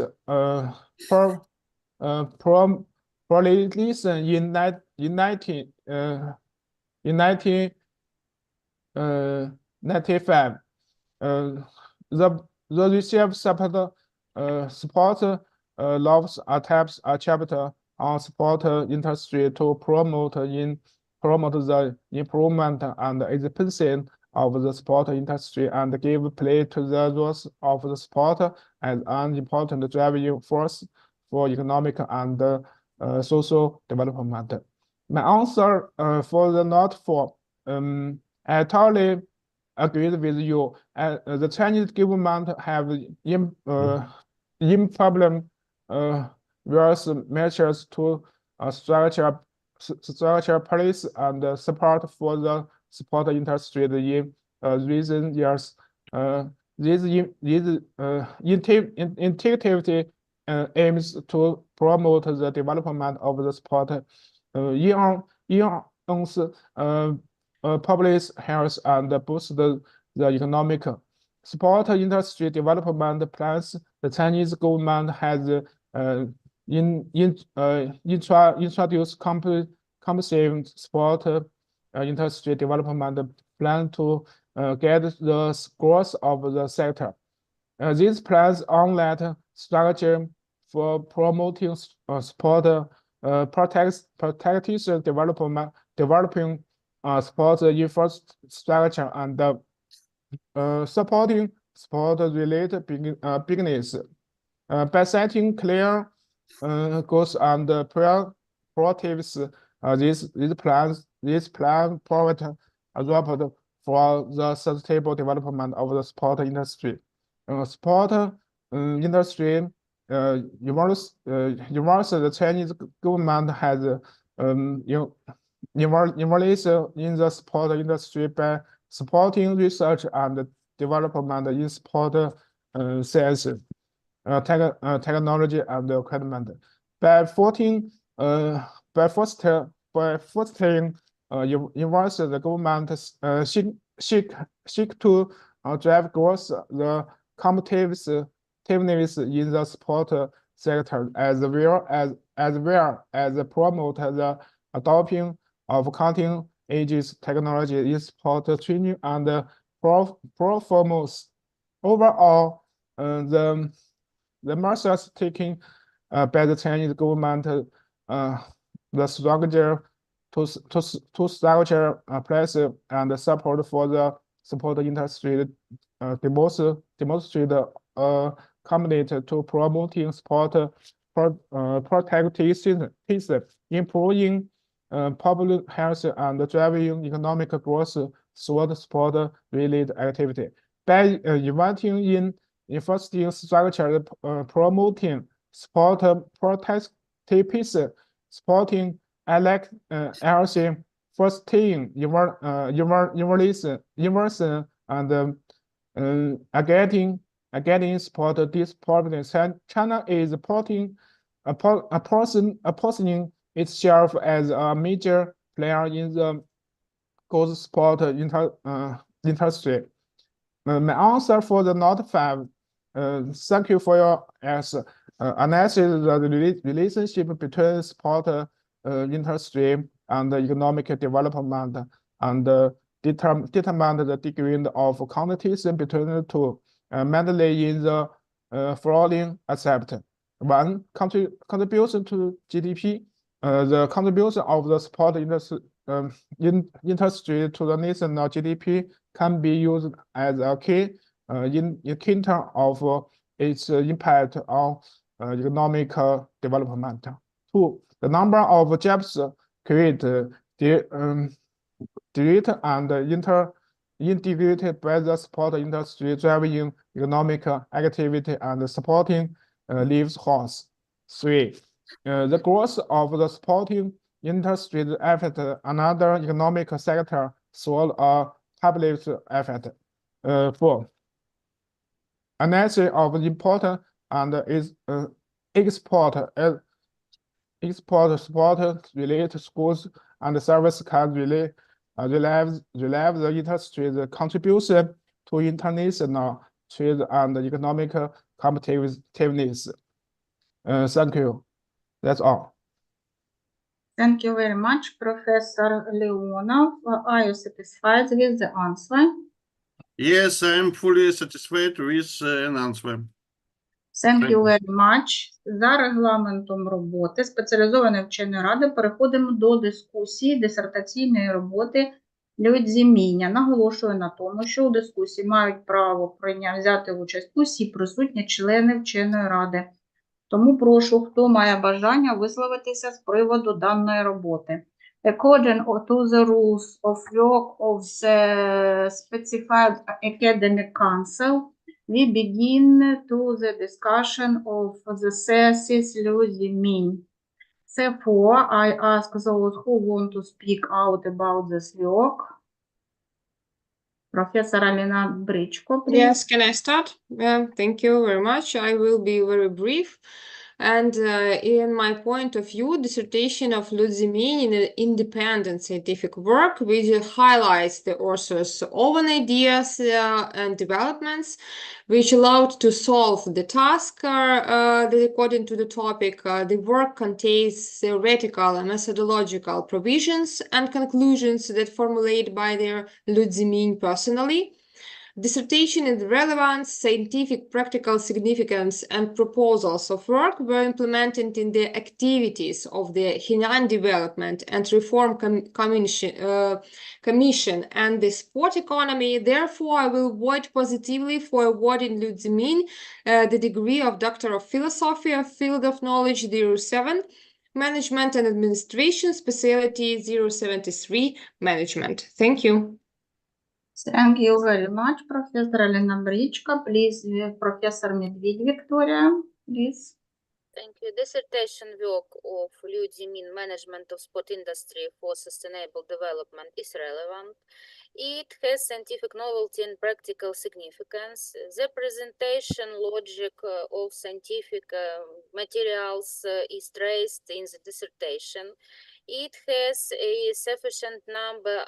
promulgation in 1995. The received support laws attempts a chapter on sport industry to promote the improvement and expansion of the sport industry and give play to the roles of the sport as an important driving force for economic and social development. My answer for the note 4, I totally agree with you. The Chinese government have problem various measures to structure police and support for the sport industry in recent years. This initiative aims to promote the development of the sport public health and boost the economic sport industry development plans. The Chinese government has introduced comprehensive sport industry development plan to get the growth of the sector. These plans outline strategy for promoting sport protection developing sport infrastructure and supporting sport-related business. By setting clear goals and priorities, this plan provide a support for the sustainable development of the sport industry. Sport industry the Chinese government has involved in the sport industry by supporting research and development in sport science, technology, and equipment. By fostering the government seek to drive growth, the competitiveness in the sport sector, as well as promote the adoption of cutting-edge technology in sport training and performance. Overall, the measures taken by the Chinese government, the structure to structure place and support for the sport industry demonstrate committed to promoting sport protection, improving public health, and driving economic growth through sport-related activity. By investing in infrastructure, promoting sport protection, supporting healthy fostering innovation, and getting sport disciplines. China is positioning itself as a major player in the goals sport industry. My answer for the note 5, Thank you for your analysis of the relationship between sport industry and economic development and determine the degree of competition between the two, mainly in the following aspect. One, contribution to GDP. The contribution of the sport industry industry to the national GDP can be used as a key indicator of its impact on economic development. Two, the number of jobs created, direct and integrated by the sport industry, driving economic activity and supporting lives horse. Three, the growth of the sporting industry affects another economic sector through a public effect. Four, analysis of import and export sport-related schools and service can relieve the industry's contribution to international trade and economic competitiveness. Thank you. That's all. Thank you very much, Professor Leonov. Are you satisfied with the answer? Yes, I am fully satisfied with an answer. Thank you very much. За регламентом роботи спеціалізованої вченої ради переходимо до дискусії дисертаційної роботи Люй ЦЗІМІНЬа. Наголошую на тому, що у дискусії мають право взяти участь усі присутні члени вченої ради. Тому прошу, хто має бажання висловитися з приводу даної роботи. According to the rules of work of the specified academic council, we begin to the discussion of the thesis Люй ЦЗІМІНЬ. Therefore, I ask those who want to speak out about this work. Professor Alina Brichko, please. Yes, can I start? Thank you very much. I will be very brief. And in my point of view, dissertation of Люй ЦЗІМІНьь in an independent scientific work, which highlights the author's own ideas and developments, which allowed to solve the task that according to the topic. The work contains theoretical and methodological provisions and conclusions that formulated by their Люй ЦЗІМІНьь personally. Dissertation in the relevance, scientific, practical significance, and proposals of work were implemented in the activities of the Henan Development and Reform Commission and the sport economy. Therefore, I will vote positively for awarding Люй ЦЗІМІНьь the degree of Doctor of Philosophy of Field of Knowledge 07, Management and Administration, Specialty 073, Management. Thank you. Thank you very much, Professor Alina Brichko. Please, Professor Medved Victoria, please. Thank you. Dissertation work of Люй ЦЗІМІНьь Management of Sport Industry for Sustainable Development is relevant. It has scientific novelty and practical significance. The presentation logic of scientific materials is traced in the dissertation. It has a sufficient number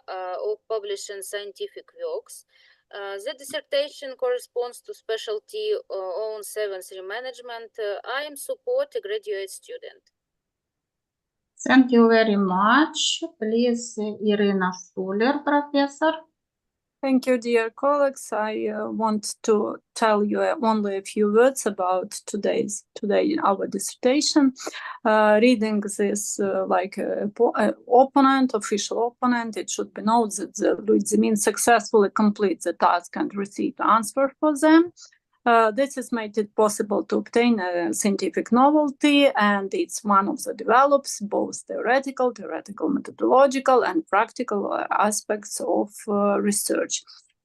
of published scientific works. The dissertation corresponds to specialty on 7.3 management. I am support a graduate student. Thank you very much. Please, Irina Stuler, Professor. Thank you, dear colleagues. I want to tell you only a few words about our dissertation. Reading this like opponent, official opponent, it should be noted that Люй ЦЗІМІНьь successfully completes the task and received answer for them. This has made it possible to obtain a scientific novelty, and it's one of the develops both theoretical, methodological, and practical aspects of research.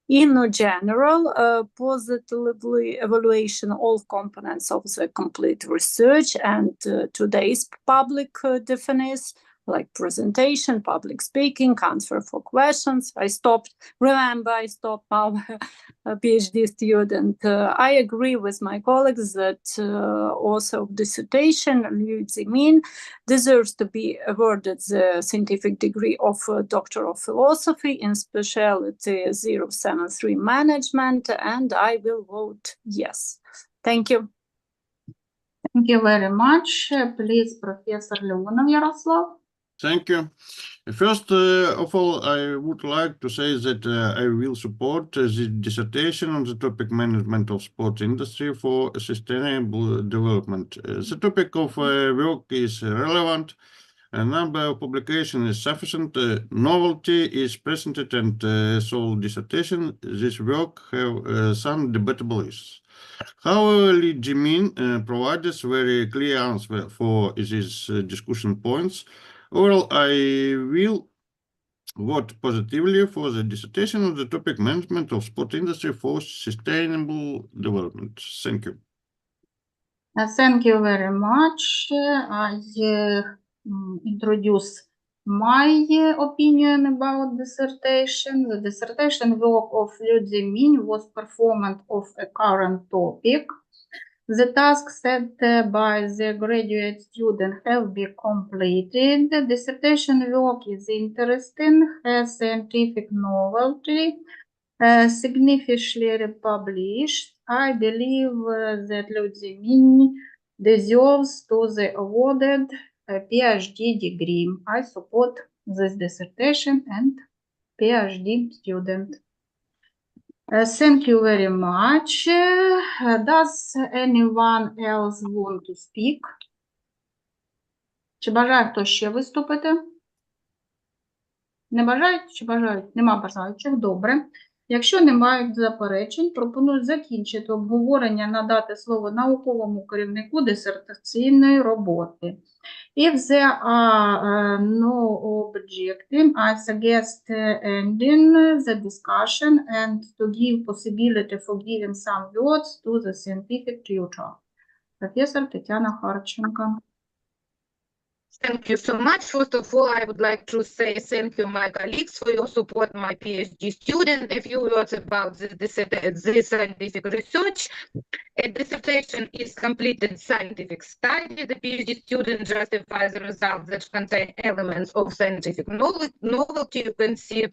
In general, positively evaluation all components of the complete research and today's public definition, like presentation, public speaking, answer for questions. I stopped our PhD student. I agree with my colleagues that author of dissertation, Люй ЦЗІМІНьь, deserves to be awarded the scientific degree of Doctor of Philosophy in Specialty 073 Management, and I will vote yes. Thank you. Thank you very much. Please, Professor Leonov Yaroslav. Thank you. First of all, I would like to say that I will support this dissertation on the topic management of sports industry for sustainable development. The topic of work is relevant. A number of publications is sufficient. Novelty is presented, and so dissertation, this work have some debatable issues. However, Luy ЦЗІМІНЬ provides very clear answer for these discussion points. Overall, I will vote positively for the dissertation on the topic management of sport industry for sustainable development. Thank you. Thank you very much. I introduce my opinion about dissertation. The dissertation work of Luy ЦЗІМІНь was performed of a current topic. The tasks set by the graduate student have been completed. The dissertation work is interesting, has scientific novelty, significantly published. I believe that Luy ЦЗІМІНь deserves to the awarded PhD degree. I support this dissertation and PhD student. Thank you very much. Does anyone else want to speak? Чи бажає хто ще виступити? Не бажають чи бажають? Нема бажаючих. Добре. Якщо не мають заперечень, пропоную закінчити обговорення, надати слово науковому керівнику дисертаційної роботи. If there are no objections, I suggest ending the discussion and to give possibility for giving some words to the scientific tutor. Professor Тетяна Харченко. Thank you so much. First of all, I would like to say thank you, my colleagues, for your support, my PhD student. A few words about this scientific research. A dissertation is completed scientific study. The PhD student justifies the results that contain elements of scientific novelty. You can see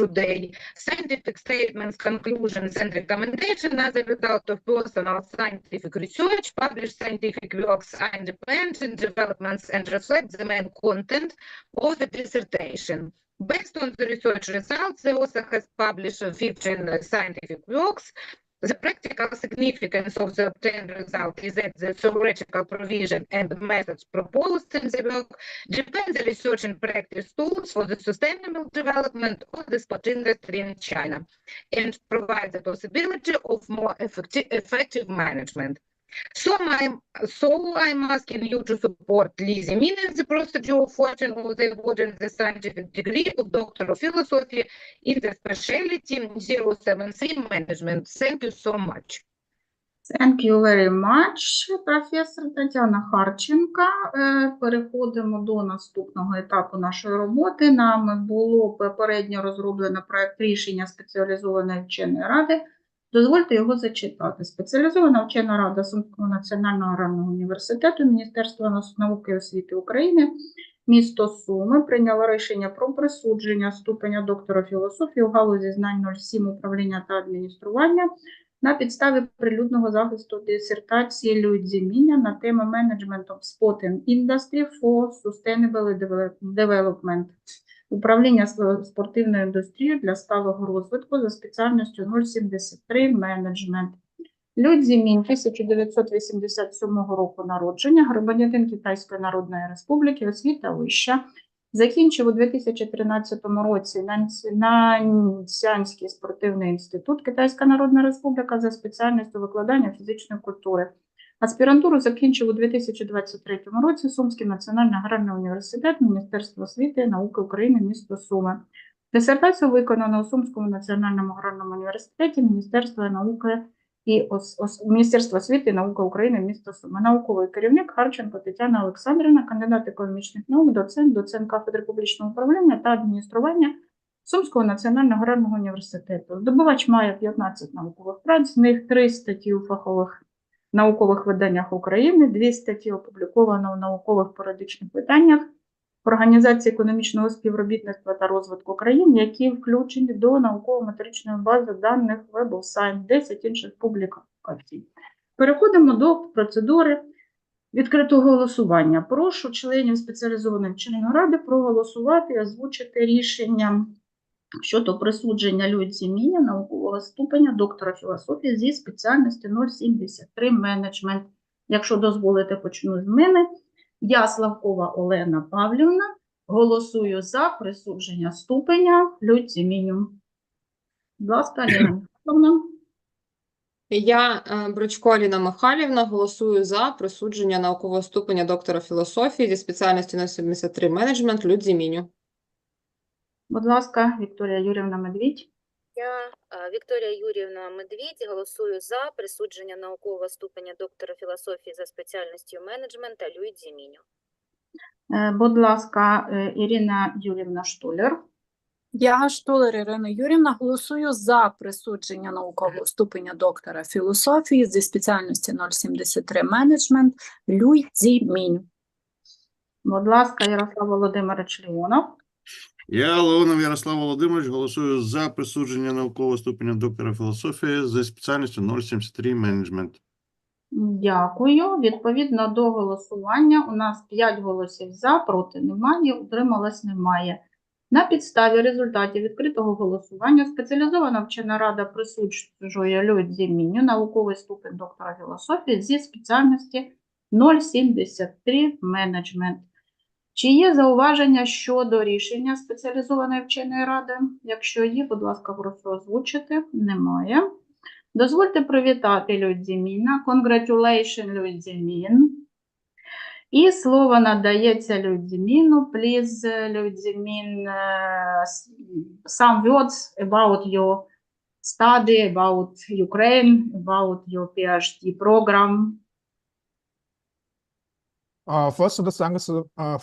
today. Scientific statements, conclusions, and recommendations are the result of personal scientific research. Published scientific works are independent developments and reflect the main content of the dissertation. Based on the research results, the author has published 15 scientific works. The practical significance of the obtained result is that the theoretical provision and the methods proposed in the work depend the research and practice tools for the sustainable development of the sport industry in China and provide the possibility of more effective management. So I'm asking you to support Luy ЦЗІМІНь in the procedure of voting of the awarding the scientific degree of Doctor of Philosophy in the specialty 073 Management. Thank you so much. Thank you very much, професор Тетяна Харченко. Переходимо до наступного етапу нашої роботи. Нами було попередньо розроблено проект рішення спеціалізованої вченої ради. Дозвольте його зачитати. Спеціалізована вчена рада Сумського національного аграрного університету, Міністерства науки і освіти України, місто Суми прийняло рішення про присудження ступеня доктора філософії у галузі знань 07 управління та адміністрування на підставі прилюдного захисту дисертації Люй ЦЗІМІНьа на тему Management of Sport Industry for Sustainable Development. Управління спортивною індустрією для сталого розвитку за спеціальністю 073 менеджмент. Люй ЦЗІМІНь 1987 року народження, громадянин Китайської Народної Республіки, освіта вища. Закінчив у 2013 році Наньцянський спортивний інститут Китайська Народна Республіка за спеціальністю викладання фізичної культури. Аспірантуру закінчив у 2023 році Сумський національний аграрний університет, Міністерство освіти і науки України, місто Суми. Дисертацію виконано у Сумському національному аграрному університеті, Міністерство освіти і науки України, місто Суми. Науковий керівник Харченко Тетяна Олександрівна, кандидат економічних наук, доцент кафедри публічного управління та адміністрування Сумського національного аграрного університету. Здобувач має 15 наукових праць, з них 3 статті у фахових наукових виданнях України, 2 статті опубліковано в наукових періодичних виданнях Організації економічного співробітництва та розвитку країн, які включені до науково-метричної бази даних Web of Science, 10 інших кваліфікації. Переходимо до процедури відкритого голосування. Прошу членів спеціалізованої вченої ради проголосувати і озвучити рішення щодо присудження Люй ЦЗІМІНЬа наукового ступеня доктора філософії зі спеціальності 073 менеджмент. Якщо дозволите, почну з мене. Я, Славкова Олена Павлівна, голосую за присудження ступеня Люй ЦЗІМІНЬу. Будь ласка, Аліна Михайловна. Я, Бричко Аліна Михайлівна, голосую за присудження наукового ступеня доктора філософії зі спеціальності 073 менеджмент Люй ЦЗІМІНЬу. Будь ласка, Вікторія Юріївна Медвідь. Я, Вікторія Юріївна Медвідь, голосую за присудження наукового ступеня доктора філософії за спеціальністю менеджмента Люй ЦЗІМІНьу. Будь ласка, Ірина Юріївна Штулер. Я, Штулер Ірина Юрівна, голосую за присудження наукового ступеня доктора філософії зі спеціальності 073 менеджмент Люй ЦЗІМІНЬ. Будь ласка, Ярослав Володимирович Леонов. Я, Леонов Ярослав Володимирович, голосую за присудження наукового ступеня доктора філософії за спеціальністю 073 менеджмент. Дякую. Відповідно до голосування у нас 5 голосів за, проти немає, утрималось немає. На підставі результатів відкритого голосування спеціалізована вчена рада присуджує Люй ЦЗІМІНЬу науковий ступень доктора філософії зі спеціальності 073 менеджмент. Чи є зауваження щодо рішення спеціалізованої вченої ради? Якщо є, будь ласка, прошу озвучити. Немає. Дозвольте привітати Люй ЦЗІМІНьа. Congratulations, Люй ЦЗІМІНЬ. І слово надається Люй ЦЗІМІНьу. Please, Люй ЦЗІМІНЬ, some words about your study, about Ukraine, about your PhD program. First, thanks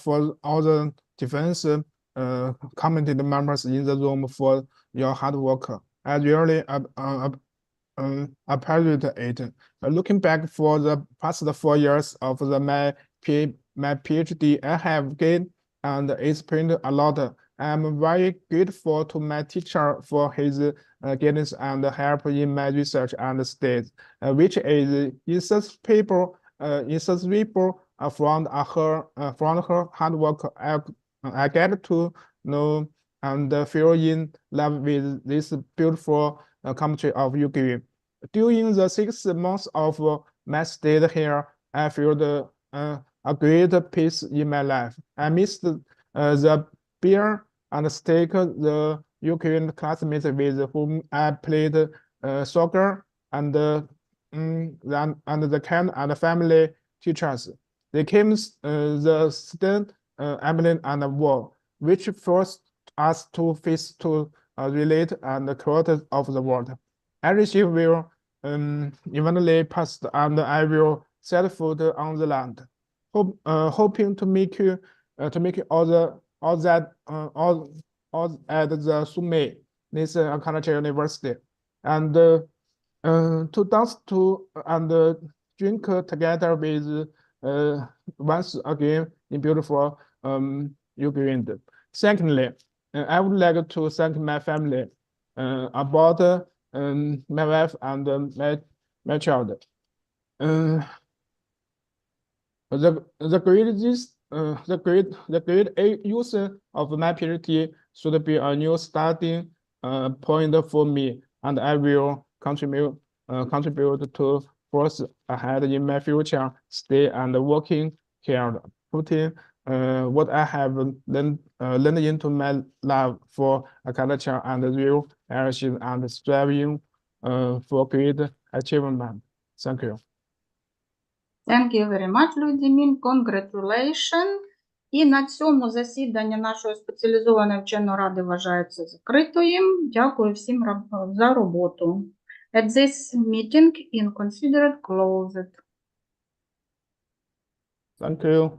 for all the defense committee members in the room for your hard work. I really appreciate it. Looking back for the past 4 years of my PhD, I have gained and experienced a lot. I'm very grateful to my teacher for his guidance and help in my research and studies, which is inseparable from her hard work. I get to know and feel in love with this beautiful country of Ukraine. During the 6 months of my stay here, I feel a great peace in my life. I missed the beer and steak, the Ukrainian classmates with whom I played soccer, and the kind and family teachers. They came the student, Emily and war, which forced us to face to relate and the quality of the world. Everything will eventually pass, and I will set foot on the land, hoping to make all at the Sumé, this culture university, and to dance to and drink together with once again in beautiful Ukraine. Secondly, I would like to thank my family about my wife and my child. The great use of my PhD should be a new starting point for me, and I will contribute to force ahead in my future, stay and working hard, putting what I have learned into my love for a culture and real passion and striving for great achievement. Thank you. Thank you very much, Люй ЦЗІМІНЬ. Congratulations. І на цьому засідання нашої спеціалізованої вченої ради вважається закритою. Дякую всім за роботу. At this meeting is considered closed. Thank you.